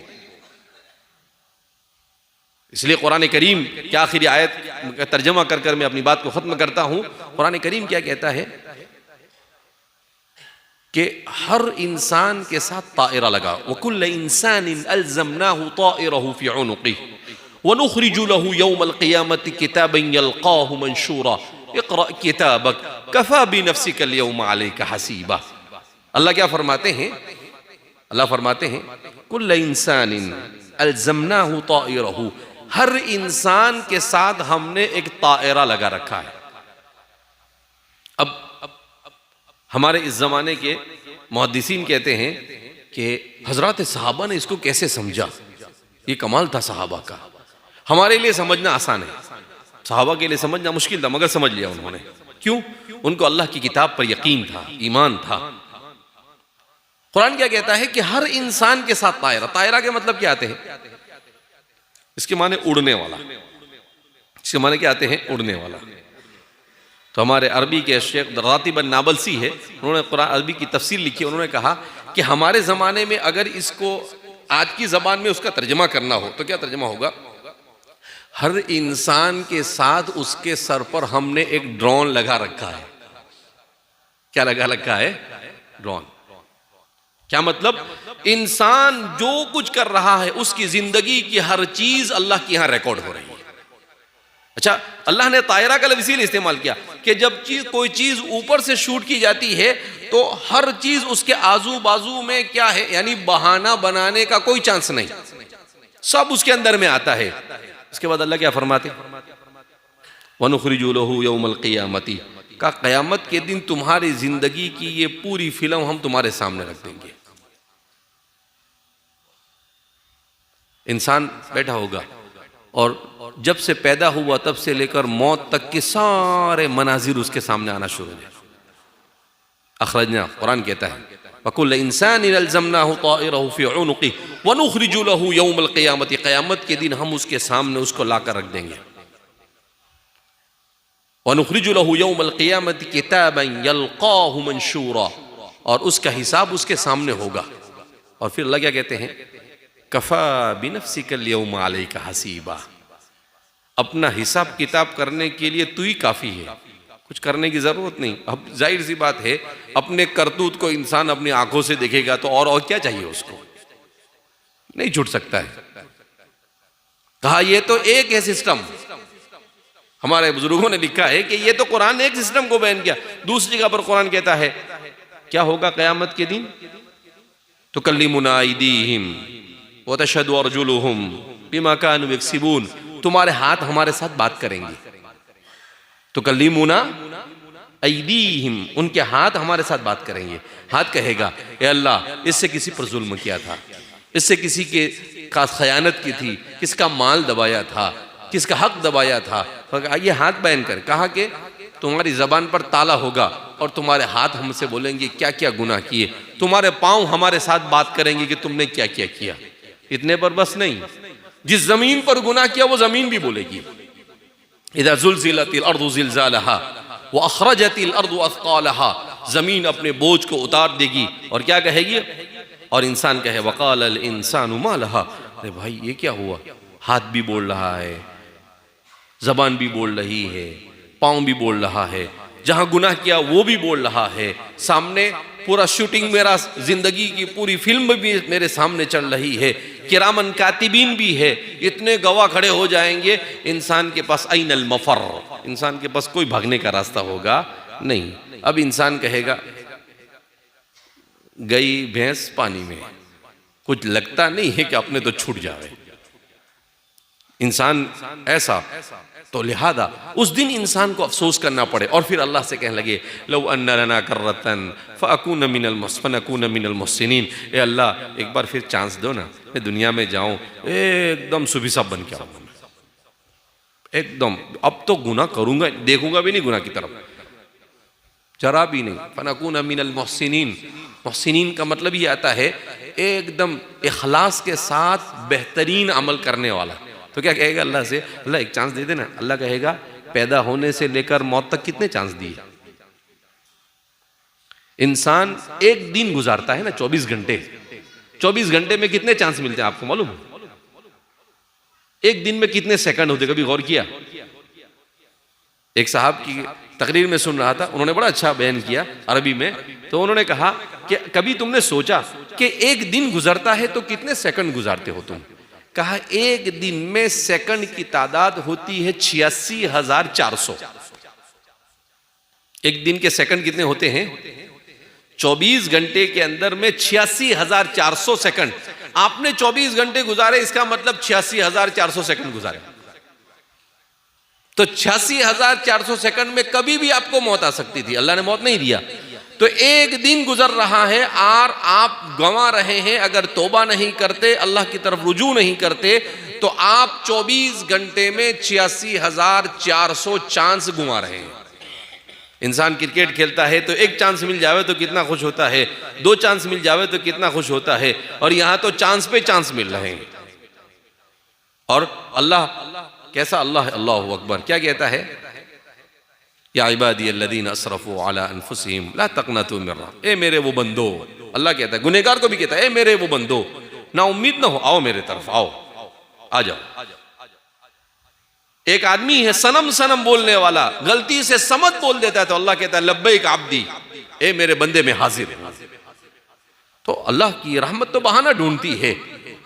इसलिए कुरान करीम की आखिरी आयत का तर्जमा कर कर मैं अपनी बात को खत्म करता हूं। कुरान करीम क्या कहता है कि हर इंसान के साथ ताइरा लगा, वकुल्ल इंसानिन अल्ज़मनाहु ताइरहु फी उनुक़िही वनुख़रिजु लहु यौमल क़ियामति किताबन यल्क़ाहु मंशूरा इक़रा किताबक कफ़ा बिनफ़्सिकल यौम अलैका हसीबा। अल्लाह क्या फरमाते हैं? अल्लाह फरमाते हैं कुल्ल इंसानिन अल्ज़मनाहु ताइरहु, हर इंसान के साथ हमने एक ताइरा लगा रखा है। अब हमारे इस जमाने के मुहद्दिसीन कहते हैं कि हजरत सहाबा ने इसको कैसे समझा, ये कमाल था सहाबा का। हमारे लिए समझना आसान है, सहाबा के लिए समझना मुश्किल था, मगर समझ लिया उन्होंने। क्यों? उनको अल्लाह की किताब पर यकीन था, ईमान था। कुरान क्या कहता है कि हर इंसान के साथ तायरा, तायरा के मतलब क्या आते हैं? इसके माने उड़ने वाला। इसके माने क्या आते हैं? उड़ने वाला। तो हमारे अरबी के शेख रातिबन नाबलसी है, उन्होंने कुरान अरबी की तफसीर लिखी। उन्होंने कहा कि हमारे ज़माने में अगर इसको आज की ज़बान में उसका तर्जमा करना हो तो क्या तर्जमा होगा? हर इंसान के साथ उसके सर पर हमने एक ड्रोन लगा रखा है। क्या लगा रखा है? ड्रोन। क्या मतलब? इंसान जो कुछ कर रहा है उसकी जिंदगी की हर चीज अल्लाह के यहां रिकॉर्ड हो रही है। अच्छा, अल्लाह ने तायरा का लफ्ज़ इसीलिए इस्तेमाल किया कि जब कोई चीज ऊपर से शूट की जाती है तो हर चीज उसके आजू बाजू में क्या है, यानी बहाना बनाने का कोई चांस नहीं, सब उसके अंदर में आता है। इसके बाद अल्लाह क्या फरमाते? वनुख़रिजु लहु यौमल क़ियामति, का क़यामत के दिन तुम्हारी जिंदगी की ये पूरी फिल्म हम तुम्हारे सामने रख देंगे। इंसान बैठा होगा और जब से पैदा हुआ तब से लेकर मौत तक के सारे मनाजिर उसके सामने आना शुरू हो जाए। अखरजना, कुरान कहता है वकुल्ल इंसानिन अल्ज़मनाहु ताइरहु फी उनुक़िही वनुख़रिजु लहु यौमल क़ियामति, क़यामत के दिन हम उसके सामने उसको लाकर रख देंगे। वनुख़रिजु लहु यौमल क़ियामति किताबन यल्क़ाहु मंशूरा, और उसका हिसाब उसके सामने होगा। और फिर अल्लाह क्या कहते हैं, कफा बिनफ्सिकल यौमा अलैका हसीबा, अपना हिसाब किताब करने के लिए तू ही काफी है, कुछ करने की जरूरत नहीं। अब जाहिर सी बात है, अपने करतूत को इंसान अपनी आंखों से देखेगा तो और क्या चाहिए उसको, नहीं छूट सकता है। कहा ये तो एक है सिस्टम, हमारे बुजुर्गों ने लिखा है कि ये तो कुरान ने एक सिस्टम को बयान किया। दूसरी जगह पर कुरान कहता है क्या होगा कयामत के दिन, तो कल्लिमुना अयदीहिम व तशहदु अर्जुलुहुम बिमा कानू यक्सिबून, तुम्हारे हाथ हमारे साथ बात करेंगे। तो कल्लिमुना अयदीहिम, उनके हाथ हमारे साथ बात करेंगे। हाथ कहेगा ए अल्लाह इससे किसी पर जुल्म किया था, इससे किसी के का खयानत की थी, किसका माल दबाया था, किसका हक दबाया था। ये हाथ बयान कर, कहा कि तुम्हारी जबान पर ताला होगा और तुम्हारे हाथ हमसे बोलेंगे क्या क्या गुनाह किए, तुम्हारे पांव हमारे साथ बात करेंगे कि तुमने क्या क्या किया। इतने पर बस नहीं, जिस जमीन पर गुनाह किया वो जमीन भी बोलेगी, इज़ा ज़ुल्ज़िलतिल अर्दु ज़िलज़ालहा व अख़रजतिल अर्दु अथक़ालहा, जमीन अपने बोझ को उतार देगी और क्या कहेगी, और इंसान कहे वक़ालल इंसानु मा लहा, अरे भाई ये क्या हुआ। हाथ भी बोल रहा है, जबान भी बोल रही है, पाँव भी बोल रहा है, जहां गुनाह किया वो भी बोल रहा है, सामने पूरा शूटिंग, मेरा जिंदगी की पूरी फिल्म भी मेरे सामने चल रही है, किरामन कातिबीन भी है, इतने गवाह खड़े हो जाएंगे। इंसान के पास ऐनल मफर, इंसान के पास कोई भागने का रास्ता होगा नहीं। अब इंसान कहेगा गई भैंस पानी में, कुछ लगता नहीं है कि अपने तो छूट जाए इंसान ऐसा। तो लिहाजा उस दिन इंसान को अफसोस करना पड़े और फिर अल्लाह से कहने लगे लौ अन्ना लना कररतन फअकून मिनल मुहसिनीन, ए अल्लाह एक बार फिर चांस दो ना, मैं दुनिया में जाऊं एकदम सुबह सब बन के आऊंगा, एकदम अब तो गुनाह करूंगा, देखूंगा भी नहीं गुनाह की तरफ, जरा भी नहीं। फनकून मिनल मुहसिनीन, मुहसिनीन का मतलब ये आता है एकदम इखलास के साथ बेहतरीन अमल करने वाला। तो क्या कहेगा अल्लाह से, अल्लाह एक चांस दे देना। अल्लाह कहेगा पैदा होने से लेकर मौत तक कितने चांस दिए। इंसान एक दिन गुजारता है ना 24 घंटे, 24 घंटे में कितने चांस मिलते हैं आपको मालूम है? एक दिन में कितने सेकंड होते, कभी गौर किया? एक साहब की तकरीर में सुन रहा था, उन्होंने बड़ा अच्छा बयान किया अरबी में। तो उन्होंने कहा कि कभी तुमने सोचा कि एक दिन गुजरता है तो कितने सेकंड गुजारते हो तुम? कहा एक दिन में सेकंड की तादाद होती है 86,400। एक दिन के सेकंड कितने होते हैं? 24 घंटे के अंदर में 86,400 सेकंड। आपने 24 घंटे गुजारे, इसका मतलब 86,400 सेकंड गुजारे। तो 86,400 सेकंड में कभी भी आपको मौत आ सकती थी, अल्लाह ने मौत नहीं दिया। तो एक दिन गुजर रहा है और आप गंवा रहे हैं। अगर तौबा नहीं करते, अल्लाह की तरफ रुजू नहीं करते, तो आप 24 घंटे में 86,400 चांस गुमा रहे हैं। इंसान क्रिकेट खेलता है तो एक चांस मिल जावे तो कितना खुश होता है, 2 चांस मिल जावे तो कितना खुश होता है, और यहां तो चांस पे चांस मिल रहे हैं। और अल्लाह कैसा अल्लाह है, अल्लाहु अकबर, क्या कहता है, या इबादी अल्लज़ीना असरफ़ू अला अनफुसिहिम ला तक़नतू मिन रहमत, ए मेरे वो बंदो, अल्लाह कहता है, गुनहगार को भी कहता है, ए मेरे वो बंदो, ना उम्मीद ना हो, आओ मेरे तरफ, आओ, आ जाओ। एक आदमी है सनम सनम बोलने वाला, गलती से समद बोल देता है तो अल्लाह कहता है लब्बैक आब्दी, ए मेरे बंदे में हाजिर है। तो अल्लाह की रहमत तो बहाना ढूंढती है,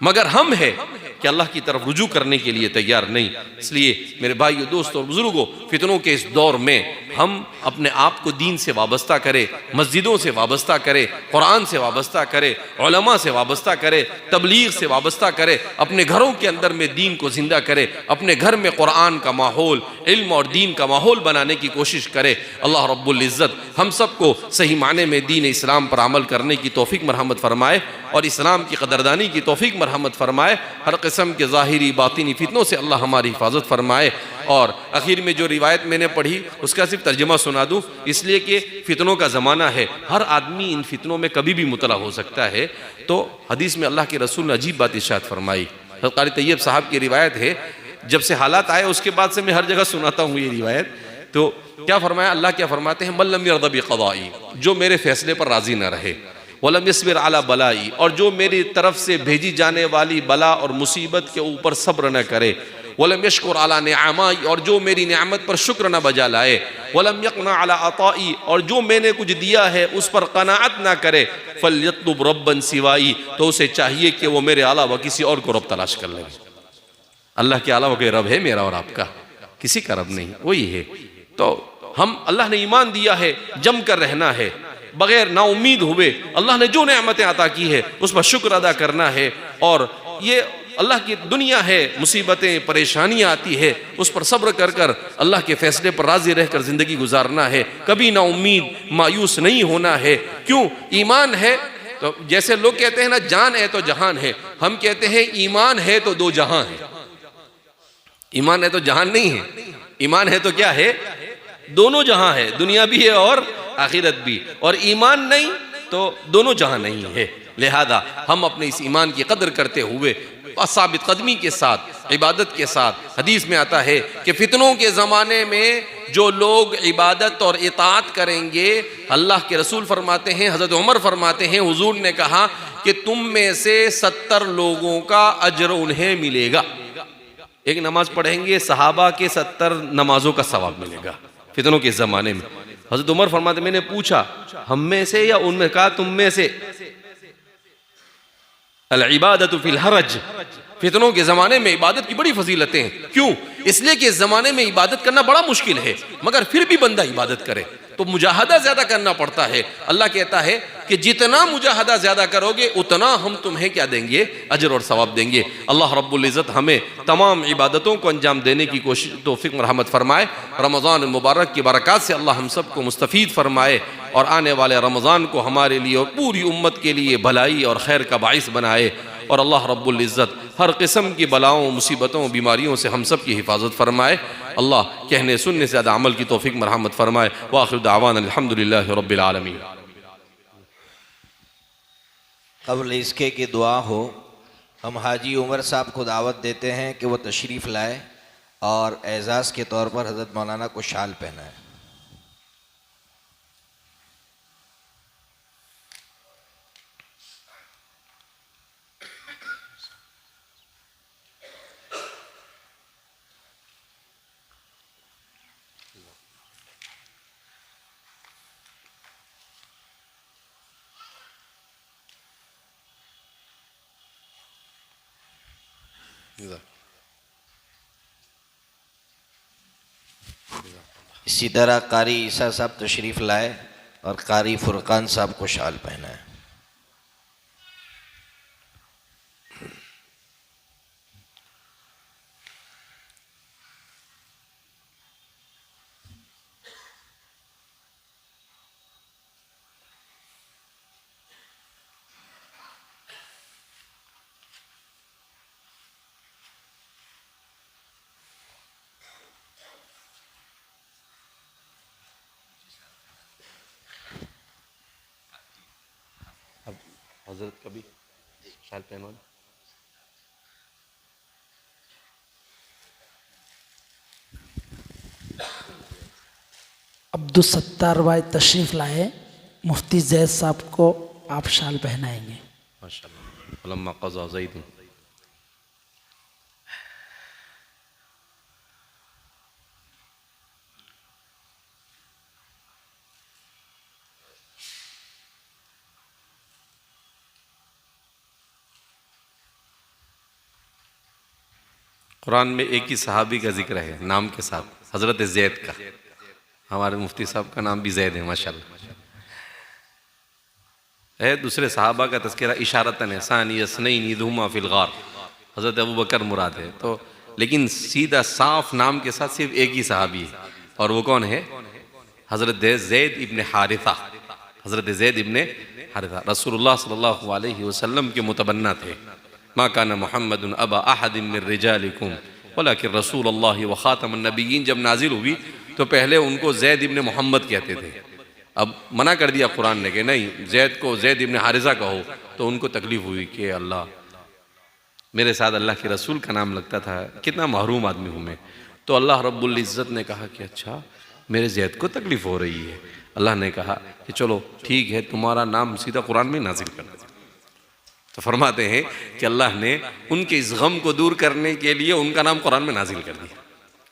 मगर हम है कि अल्लाह की तरफ रुजू करने के लिए तैयार नहीं। इसलिए मेरे भाइयों, दोस्तों और बुजुर्गों, फितनों के इस दौर में हम अपने आप को दीन से वाबस्ता करें, मस्जिदों से वाबस्ता करें, कुरान से वाबस्ता करें, उलमा से वाबस्ता करें, तबलीग से वाबस्ता करें, अपने घरों के अंदर में दीन को जिंदा करें, अपने घर में कुरान का माहौल, इल्म और दीन का माहौल बनाने की कोशिश करें। अल्लाह रब्बुल इज़्ज़त हम सबको सही माने में दीन इस्लाम पर अमल करने की तौफीक मरहमत फरमाए और इस्लाम की कदरदानी की तौफीक मरहमत फरमाए। हर किस्म के ज़ाहिरी बातिनी फितनों से अल्लाह हमारी हिफाजत फरमाए। और आखिर में जो रिवायत मैंने पढ़ी उसका सिर्फ तर्जुमा सुना दूँ, इसलिए कि फितनों का ज़माना है, हर आदमी इन फितनों में कभी भी मुतला हो सकता है। तो हदीस में अल्लाह के रसूल ने अजीब बात इरशाद फरमाई। क़ारी तैयब साहब की रिवायत है, जब से हालात आए उसके बाद से मैं हर जगह सुनाता हूँ ये रिवायत। तो क्या फरमाया, अल्लाह क्या फरमाते हैं, मल्लम यर्दा बिक़दाई, जो मेरे फैसले पर राज़ी न रहे, वलम यस्बिर अला बलाई, और जो मेरी तरफ से भेजी जाने वाली बला और मुसीबत के ऊपर सब्र न करे। वलम यशकुर अला निअमाई, और जो मेरी नियामत पर शुक्र न बजा लाए। वलम यक़ना अला अताई, और जो मैंने कुछ दिया है उस पर कनाअत ना करे। फल्यत्लुब रब्बन सिवाई, तो उसे चाहिए कि वो मेरे अलावा किसी और को रब तलाश कर ले। अल्लाह के अलावा कोई रब है मेरा और आपका? किसी का रब नहीं, वही है। तो हम, अल्लाह ने ईमान दिया है, जम कर रहना है, बगैर नाउमीद हुए अल्लाह ने जो नेमतें अता की है उस पर शुक्र अदा करना है। और ये अल्लाह की दुनिया है, मुसीबतें परेशानियां आती है, उस पर सब्र कर कर अल्लाह के फैसले पर राजी रहकर ज़िंदगी गुजारना है। कभी ना उम्मीद मायूस नहीं होना है। क्यों? ईमान है। तो जैसे लोग कहते हैं ना, जान है तो जहान है, हम कहते हैं ईमान है तो दो जहां है। ईमान है तो जहान नहीं है, ईमान है तो क्या है? दोनों जहां है, दुनिया भी है और आखिरत भी। और ईमान नहीं तो दोनों जहां नहीं है। लिहाजा हम अपने इस ईमान की कदर करते हुए साबित कदमी के साथ, इबादत के साथ, हदीस में आता है कि फितनों के ज़माने में जो लोग इबादत और इताअत करेंगे, अल्लाह के रसूल फरमाते हैं, हज़रत उमर फरमाते हैं, हुजूर ने कहा कि तुम में से 70 लोगों का अजर उन्हें मिलेगा। एक नमाज पढ़ेंगे, सहाबा के 70 नमाजों का सवाब मिलेगा फितनों के ज़माने में। हज़रत उमर फरमाते, मैंने पूछा हम में से या उनमें? कहा तुम में से। अल इबादतु फिल हरज, फितनों के ज़माने में इबादत की बड़ी फजीलतें हैं। क्यों? इसलिए कि इस ज़माने में इबादत करना बड़ा मुश्किल है, मगर फिर भी बंदा इबादत करे तो मुजाहदा ज़्यादा करना पड़ता है। अल्लाह कहता है कि जितना मुजाहदा ज़्यादा करोगे उतना हम तुम्हें क्या देंगे? अजर और सवाब देंगे। अल्लाह रब्बुल इज़्ज़त हमें तमाम इबादतों को अंजाम देने की कोशिश तौफीक रहमत फरमाए। रमज़ान मुबारक की बरक़ात से अल्लाह हम सब को मुस्तफ़ीद फरमाए और आने वाले रमज़ान को हमारे लिए और पूरी उम्मत के लिए भलाई और खैर का बाइस बनाए। और अल्लाह रब्बुल इज़्ज़त हर किस्म की बलाओं, मुसीबतों, बीमारियों से हम सब की हिफाजत फरमाए। अल्लाह कहने सुनने से ज़्यादा अमल की तौफीक मरहमत फरमाए। व आखिर दावाना अल्हम्दुलिल्लाहि रब्बिल आलमीन। क़ब्ल इसके कि दुआ हो, हम हाजी उमर साहब को दावत देते हैं कि वो तशरीफ़ लाए और एज़ाज़ के तौर पर हज़रत मौलाना को शाल पहनाए। इसी तरह कारी ईसा साहब तशरीफ़ लाए और कारी फुरकान साहब को शाल पहनाए। हजरत कभी शाल पहनवा। अब्दुल सत्तार भाई तशरीफ़ लाए, मुफ्ती जैद साहब को आप शाल पहनाएंगे। माशाअल्लाह। फलम्मा क़ज़ा ज़ैद, कुरान में एक ही सहाबी का जिक्र है नाम के साथ, हज़रत ज़ैद का। हमारे मुफ्ती साहब का नाम भी ज़ैद है माशाअल्लाह। है दूसरे सहाबा का तज़किरा इशारतन है, सानी यसनैनी धुमा फिल गार, हज़रत अबू बकर मुराद है। तो लेकिन सीधा साफ नाम के साथ सिर्फ एक ही सहाबी है, और वो कौन है? हज़रत ज़ैद इब्न हारिसा। हज़रत ज़ैद इब्न हारिसा रसूलुल्लाह सल्लल्लाहु अलैहि वसल्लम के मुतबन्ना थे। मा काना मुहम्मदुन अबा अहदिन मिन रिजालिकुम वलाकिन रसूलुल्लाह व खातमुन नबिय्यीन जब नाजिल हुई तो पहले उनको ज़ैद इब्न मोहम्मद कहते थे। अब मना कर दिया कुरान ने कि नहीं, ज़ैद को ज़ैद इब्न हारिसा कहो। तो उनको तकलीफ़ हुई कि अल्लाह, मेरे साथ अल्लाह के रसूल का नाम लगता था, कितना महरूम आदमी हूँ मैं। तो अल्लाह रब्बुल इज़्ज़त ने कहा कि अच्छा, मेरे ज़ैद को तकलीफ़ हो रही है, अल्लाह ने कहा कि चलो ठीक है, तुम्हारा नाम सीधा कुरान में नाजिल कर दिया। तो फरमाते हैं कि अल्लाह ने उनके इस गम को दूर करने के लिए उनका नाम कुरान में नाजिल कर दिया।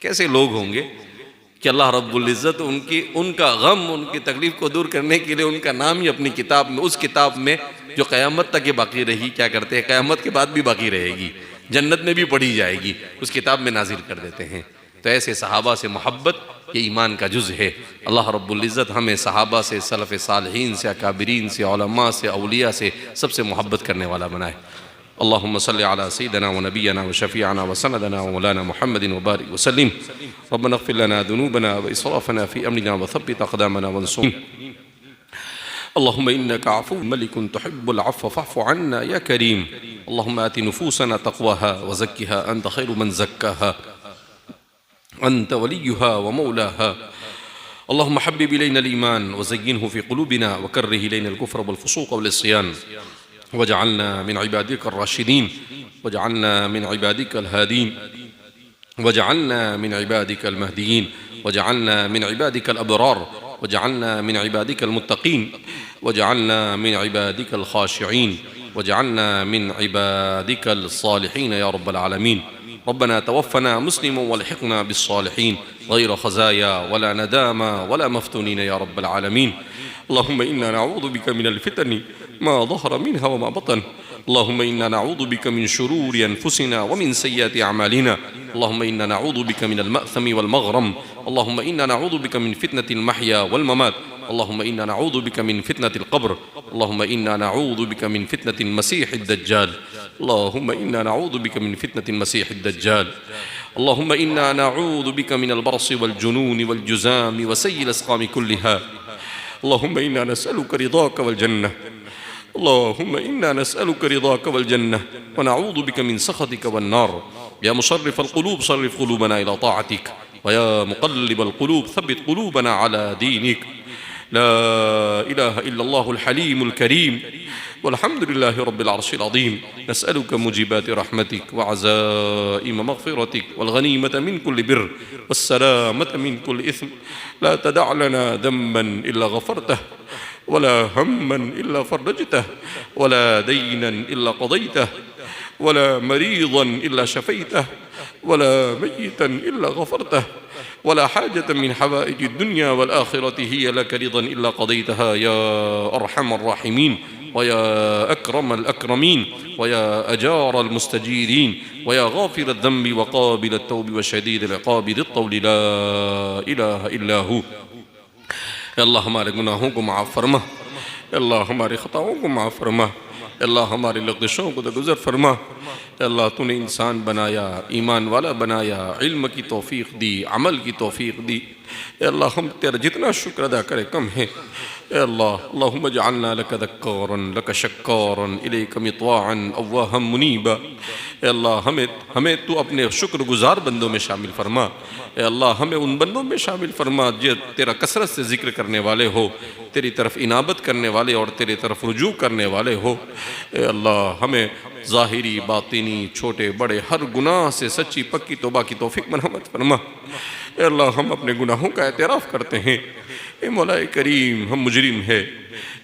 कैसे लोग होंगे कि अल्लाह रब्बुल इज़्ज़त उनका गम, उनकी तकलीफ को दूर करने के लिए उनका नाम ही अपनी किताब में, उस किताब में जो क़यामत तक ये बाकी रही, क्या करते हैं, क़यामत के बाद भी बाकी रहेगी, जन्नत में भी पढ़ी जाएगी, उस किताब में नाजिल कर देते हैं। तो ऐसे सहाबा से मोहब्बत ये ईमान का जुज़ है। अल्लाह रब्बुल इज़्ज़त हमें सहाबा से, सलफ़ सालिहीन से, अकाबिरीन से, उलमा से, औलिया से, सबसे मोहब्बत करने वाला बनाए। अल्लाहुम्मा सल्लि अला सय्यिदिना व नबिय्यिना व शफ़ीअना व सनदना व मौलाना मुहम्मदिन व बारिक व सल्लिम। रब्बना इग़फ़िर लना ज़ुनूबना व इसराफ़ना फ़ी अम्रिना व थब्बित अक़दामना वंसूरना। अल्लाहुम्मा इन्नका अफ़ुव्वुन मलिकुन तुहिब्बुल अफ़्व फ़अफ़ु अन्ना या करीम। अल्लाहुम्मा आति नुफ़ूसना तक़वाहा व ज़क्किहा अंत ख़ैरु मन ज़क्काहा अंत वलियुहा व मौलाहा। अल्लाहुम्मा हब्बिब इलैना अल-ईमान व ज़य्यिनहु फ़ी क़ुलूबिना व कर्रिह इलैना अल-कुफ़्र वल-फ़ुसूक़ वल-इस्यान वजअलना मिन इबादिका ar-राशिदीन वजअलना मिन इबादिका al-हादीन वजअलना मिन इबादिका al-महदीयीन वजअलना मिन इबादिका al-अबरार वजअलना मिन इबादिका al-मुत्तक़ीन वजअलना मिन इबादिका al-ख़ाशिईन वजअलना मिन इबादिका al-सालिहीन या रब्बल आलमीन। रब्बना तवफ़्फ़ना मुस्लिमन वल्हिक़ना बिस्सालिहीन ग़ैर ख़ज़ाया वला नदामा वला मफ़्तूनीन या रब्बल आलमीन। अल्लाहुम्मा इन्ना नऊज़ु बिका मिनल फ़ितनि मा ज़हरा मिन्हा व मा बतन। अल्लाहुम्मा इन्ना नऊज़ु बिका मिन शुरूरि अनफ़ुसिना व मिन सय्यिआति अमालिना। अल्लाहुम्मा इन्ना नऊज़ु बिका मिनल मअसमी वल मग़रम। अल्लाहुम्मा इन्ना नऊज़ु बिका मिन फ़ितनतिल महया वल ममात। अल्लाहुम्मा इन्ना नऊज़ु बिका मिन फ़ितनतिल क़ब्र। अल्लाहुम्मा इन्ना नऊज़ु बिका मिन फ़ितनतिल मसीहिद दज्जाल। अल्लाहुम्मा इन्ना नऊज़ु बिका मिन फ़ितनतिल मसीहिद दज्जाल। अल्लाहुम्मा इन्ना नऊज़ु बिका मिनल बरसि वल जुनूनि वल जुज़ामि व सय्यिल अस्क़ामि कुल्लिहा। अल्लाहुम्मा इन्ना नसअलुका रिज़ाका वल जन्नह। अल्लाहुम्मा इन्ना नसअलुका रिज़ाका वल जन्नह व नऊज़ु बिका मिन सख़तिका वन नार। या मुशर्रिफ़ल क़ुलूब सर्रिफ़ क़ुलूबना इला ताअतिक व या मुक़ल्लिबल क़ुलूब थब्बित क़ुलूबना अला दीनिक। ला इलाहा इल्लल्लाहुल हलीमुल करीम वल्हम्दुलिल्लाहि रब्बिल अर्शिल अज़ीम। नसअलुका मुजीबाति रहमतिक व अज़ाइम मग़फ़िरतिक वल गनीमत मिन कुल्लि बिर्र वस्सलामत मिन कुल्लि इस्म। ला तदअ लना ज़म्बन इल्ला ग़फ़रतह वला हम्मन इल्ला फ़रजतह वला दीनन इल्ला क़ज़यतह वला मरीज़न इल्ला शफ़ैतह वला मय्यितन इल्ला ग़फ़रतह वला हाजतन मिन हवाइजिद दुनिया वल आखिरति हिय लक रिज़न इल्ला क़ज़यतहा या अरहमर राहिमीन व या अक्रमल अक्रमीन व या अजारल मुस्तजीरीन व या गाफ़िरद ज़म्बि व क़ाबिलत तौबि व शदीदल इक़ाबि ज़ित-तौलि ला इलाहा इल्ला हू। अल्लाह हमारे गुनाहों को माफ़ फरमा, अल्लाह हमारे ख़ताओं को माफ़ फरमा, अल्लाह हमारे लग़ज़शों को दरगुज़र फरमा। अल्लाह तूने इंसान बनाया, ईमान वाला बनाया, इल्म की तौफ़ीक़ दी, अमल की तौफ़ीक़ दी। अल्लाह हम तेरा जितना शुक्र अदा करें कम है। अल्लाह अल्लाहुम्मा जअलना लका ज़क्कारन लका शक्कारन इलैका मित्वाअन अव्वाहम मुनीबा। अल्लाह हमें तू अपने शुक्रगुज़ार बंदों में शामिल फरमा। अल्लाह हमें उन बंदों में शामिल फरमा जो तेरा कसरत से ज़िक्र करने वाले हो, तेरी तरफ इनाबत करने वाले और तेरी तरफ रुजू करने वाले हो। अल्लाह हमें ज़ाहिरी बातिनी छोटे बड़े हर गुनाह से सच्ची पक्की तौबा की तौफ़ीक़ मरहमत फरमा। अल्लाह हम अपने गुनाहों का एतराफ़ करते हैं। ए मौलाए करीम हम मुजरिम है।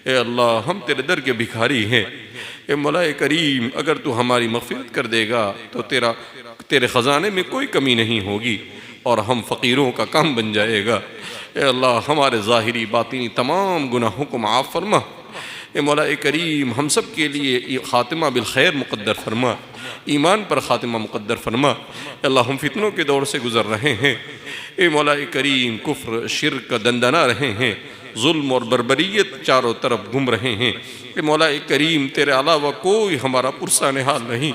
ए अल्लाह हम तेरे दर के भिखारी हैं। ए मौलाए करीम अगर तू हमारी मग़फ़िरत कर देगा तो तेरे ख़ज़ाने में कोई कमी नहीं होगी और हम फ़कीरों का काम बन जाएगा। ए अल्लाह हमारे ज़ाहिरी बातिनी तमाम गुनाहों को माफ़ फरमा। ए मौलाए करीम हम सब के लिए ख़ातिमा बिल खैर मुक़द्दर फरमा, ईमान पर ख़ातिमा मुक़द्दर फरमा। अल्लाह हम फितनों के दौर से गुज़र रहे हैं। ए मौलाए करीम कुफ्र शिर्क दंदना रहे हैं, जुल्म और बर्बरियत चारों तरफ घूम रहे हैं। ए मौलाए करीम तेरे अलावा कोई हमारा पुरसा निहाल नहीं।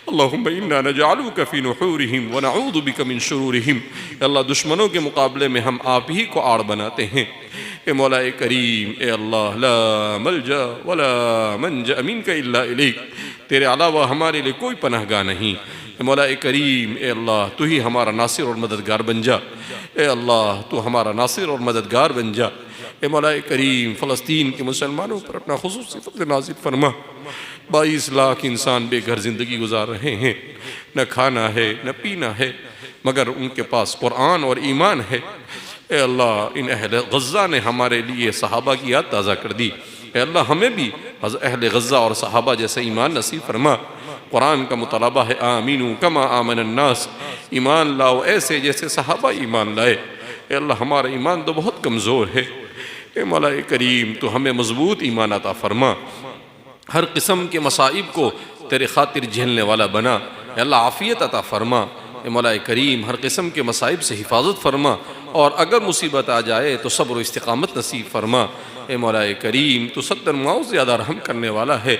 अल्लाहुम्मा इन्ना नजअलुका फ़ी नुहूरिहिम व नऊज़ु बिका मिन शुरूरिहिम। अल्लाह दुश्मनों के मुकाबले में हम आप ही को आड़ बनाते हैं। ए मौलाए करीम ए अल्लाह ला मलजा वला मंजा मिनका इल्ला इलैक। तेरे अलावा हमारे लिए कोई पनाहगाह नहीं। ए मौलाए करीम ए अल्लाह तू ही हमारा नासिर और मददगार बन जा। ए अल्लाह तू हमारा नासिर और मददगार बन जा। ए मौलाए करीम फ़लस्तीन के मुसलमानों पर अपना खुसूसी फ़ज़ल नाज़िल फरमा। 22 लाख इंसान बेघर ज़िंदगी गुजार रहे हैं, न खाना है न पीना है, मगर उनके पास कुरान और ईमान है। ए अल्लाह इन अहले गज़्ज़ा ने हमारे लिए सहाबा की याद ताज़ा कर दी। ए अल्लाह हमें भी अहले गज़्ज़ा और सहाबा जैसे ईमान नसीब फरमा। कुरान का मुतालबा है आमीनू कमा आमन अन्नास, ईमान लाओ ऐसे जैसे सहाबा ईमान लाए। ए अल्लाह हमारा ईमान तो बहुत कमज़ोर है। ए मौला करीम तो हमें मजबूत ईमान अता फरमा, हर किस्म के मसाइब को तेरे खातिर झेलने वाला बना। ए अल्लाह आफ़ियत अता फरमा। ए मौला करीम हर किस्म के मसाइब से हिफाजत फरमा, और अगर मुसीबत आ जाए तो सब्र व इस्तिक़ामत नसीब फरमा। ए मौला करीम तो 70 माओ ज़्यादा रहम करने वाला है।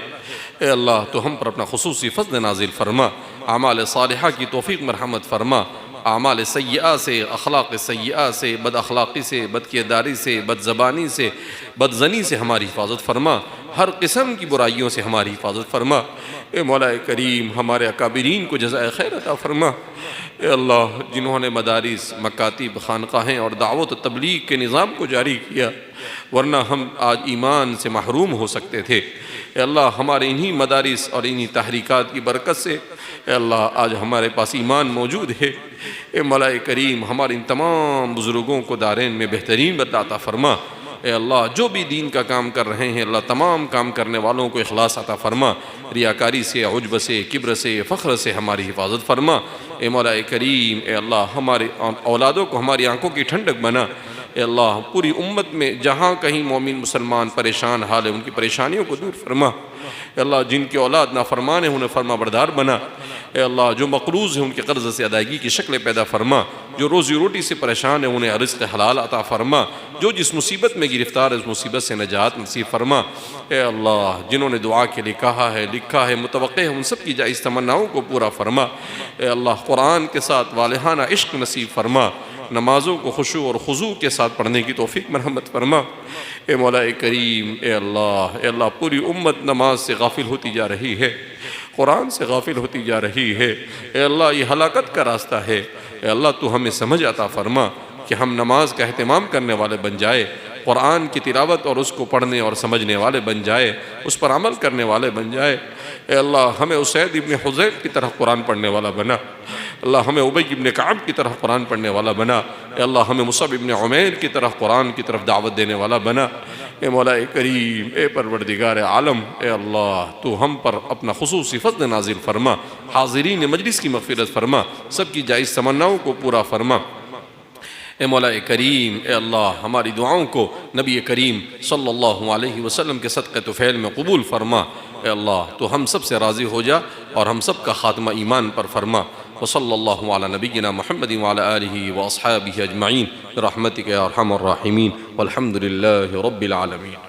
ए अल्लाह तो हम पर अपना खुसूसी फ़ज़ल नाजिल फरमा, आमाल सालिहा की तौफ़ीक़ मरहमत फरमा, आमाल सय्या से, अखलाक सय्या से, बद अखलाक़ी से, बदकिरदारी से, बदज़बानी से, बदज़नी से हमारी हिफाजत फरमा, हर किस्म की बुराइयों से हमारी हिफाजत फरमा। ए मौला करीम हमारे अकाबिरीन को जज़ाए खैर अता फरमा। ए अल्लाह जिन्होंने मदारिस, मकातिब, खानकाहें और दावत तबलीग के निज़ाम को जारी किया, वरना हम आज ईमान से महरूम हो सकते थे। ए अल्लाह हमारे इन्हीं मदारिस और इन्हीं तहरीकात की बरकत से ए अल्लाह आज हमारे पास ईमान मौजूद है। ए मौला करीम हमारे इन तमाम बुज़ुर्गों को दारैन में बेहतरीन अता फरमा। ए अल्लाह जो भी दीन का काम कर रहे हैं अल्लाह तमाम काम करने वालों को इखलास अता फरमा, रियाकारी से, उज्ब से, किब्र से, फ़ख्र से हमारी हिफाजत फरमा। ए मौला करीम ए अल्लाह हमारे औलादों को हमारी आंखों की ठंडक बना। ए अल्लाह पूरी उम्मत में जहाँ कहीं मोमिन मुसलमान परेशान हाल है उनकी परेशानियों को दूर फरमा। ए अल्लाह जिनकी औलाद नाफरमान है उन्हें फरमा बरदार बना। ए अल्लाह जो मकरूज़ है उनके कर्ज़ से अदायगी की शक्लें पैदा फरमा, जो रोज़ी रोटी से परेशान है उन्हें रिज़्क़ हलाल अता फरमा, जो जिस मुसीबत में गिरफ़्तार है उस मुसीबत से नजात नसीब फरमा। ए अल्लाह जिन्होंने दुआ के लिए कहा है, लिखा है, मुतवक्के है, उन सब की जायज़ तमन्नाओं को पूरा फरमा। ए अल्लाह कुरान के साथ वालिहाना इश्क नसीब फरमा, नमाज़ों को खुशू और खुजू के साथ पढ़ने की तौफ़ीक़ मरहमत फरमा। ए मौला करीम ए अल्लाह पूरी उम्मत नमाज से गाफिल होती जा रही है, कुरान से गाफिल होती जा रही है। ए अल्लाह ये हलाकत का रास्ता है। ए अल्लाह तू हमें समझ अता फरमा कि हम नमाज का एहतमाम करने वाले बन जाए, कुरान की तिलावत और उसको पढ़ने और समझने वाले बन जाए, उस पर अमल करने वाले बन जाए। ए अल्लाह हमें उसैद इब्न हुज़ैर की तरह कुरान पढ़ने वाला बना। अल्लाह हमें उबई इब्न कअब की तरह कुरान पढ़ने वाला बना। ए अल्लाह हमें मुसअब इब्न उमैर की तरह कुरान की तरफ दावत देने वाला बना। ए मौला करीम ए परवरदिगार आलम ए अल्लाह तू हम पर अपना खुसूसी फ़ज़ल नाजिल फरमा, हाज़िरीन मजलिस की मग़फ़िरत फरमा, सबकी जायज़ तमन्नाओं को पूरा फरमा। ए मौला करीम ए अल्लाह हमारी दुआओं को नबी करीम सल्लल्लाहु अलैहि वसल्लम के सदक़े तुफ़ैल में कबूल फरमा। ए अल्लाह तो हम सब से राज़ी हो जा और हम सब का ख़ात्मा ईमान पर फरमा। व सल्लल्लाहु अला नबिय्यिना मुहम्मदिन व अला आलिहि व अस्हाबिहि अजमईन बिरहमतिका या अरहमर राहिमीन वल्हम्दुलिल्लाहि रब्बिल आलमीन।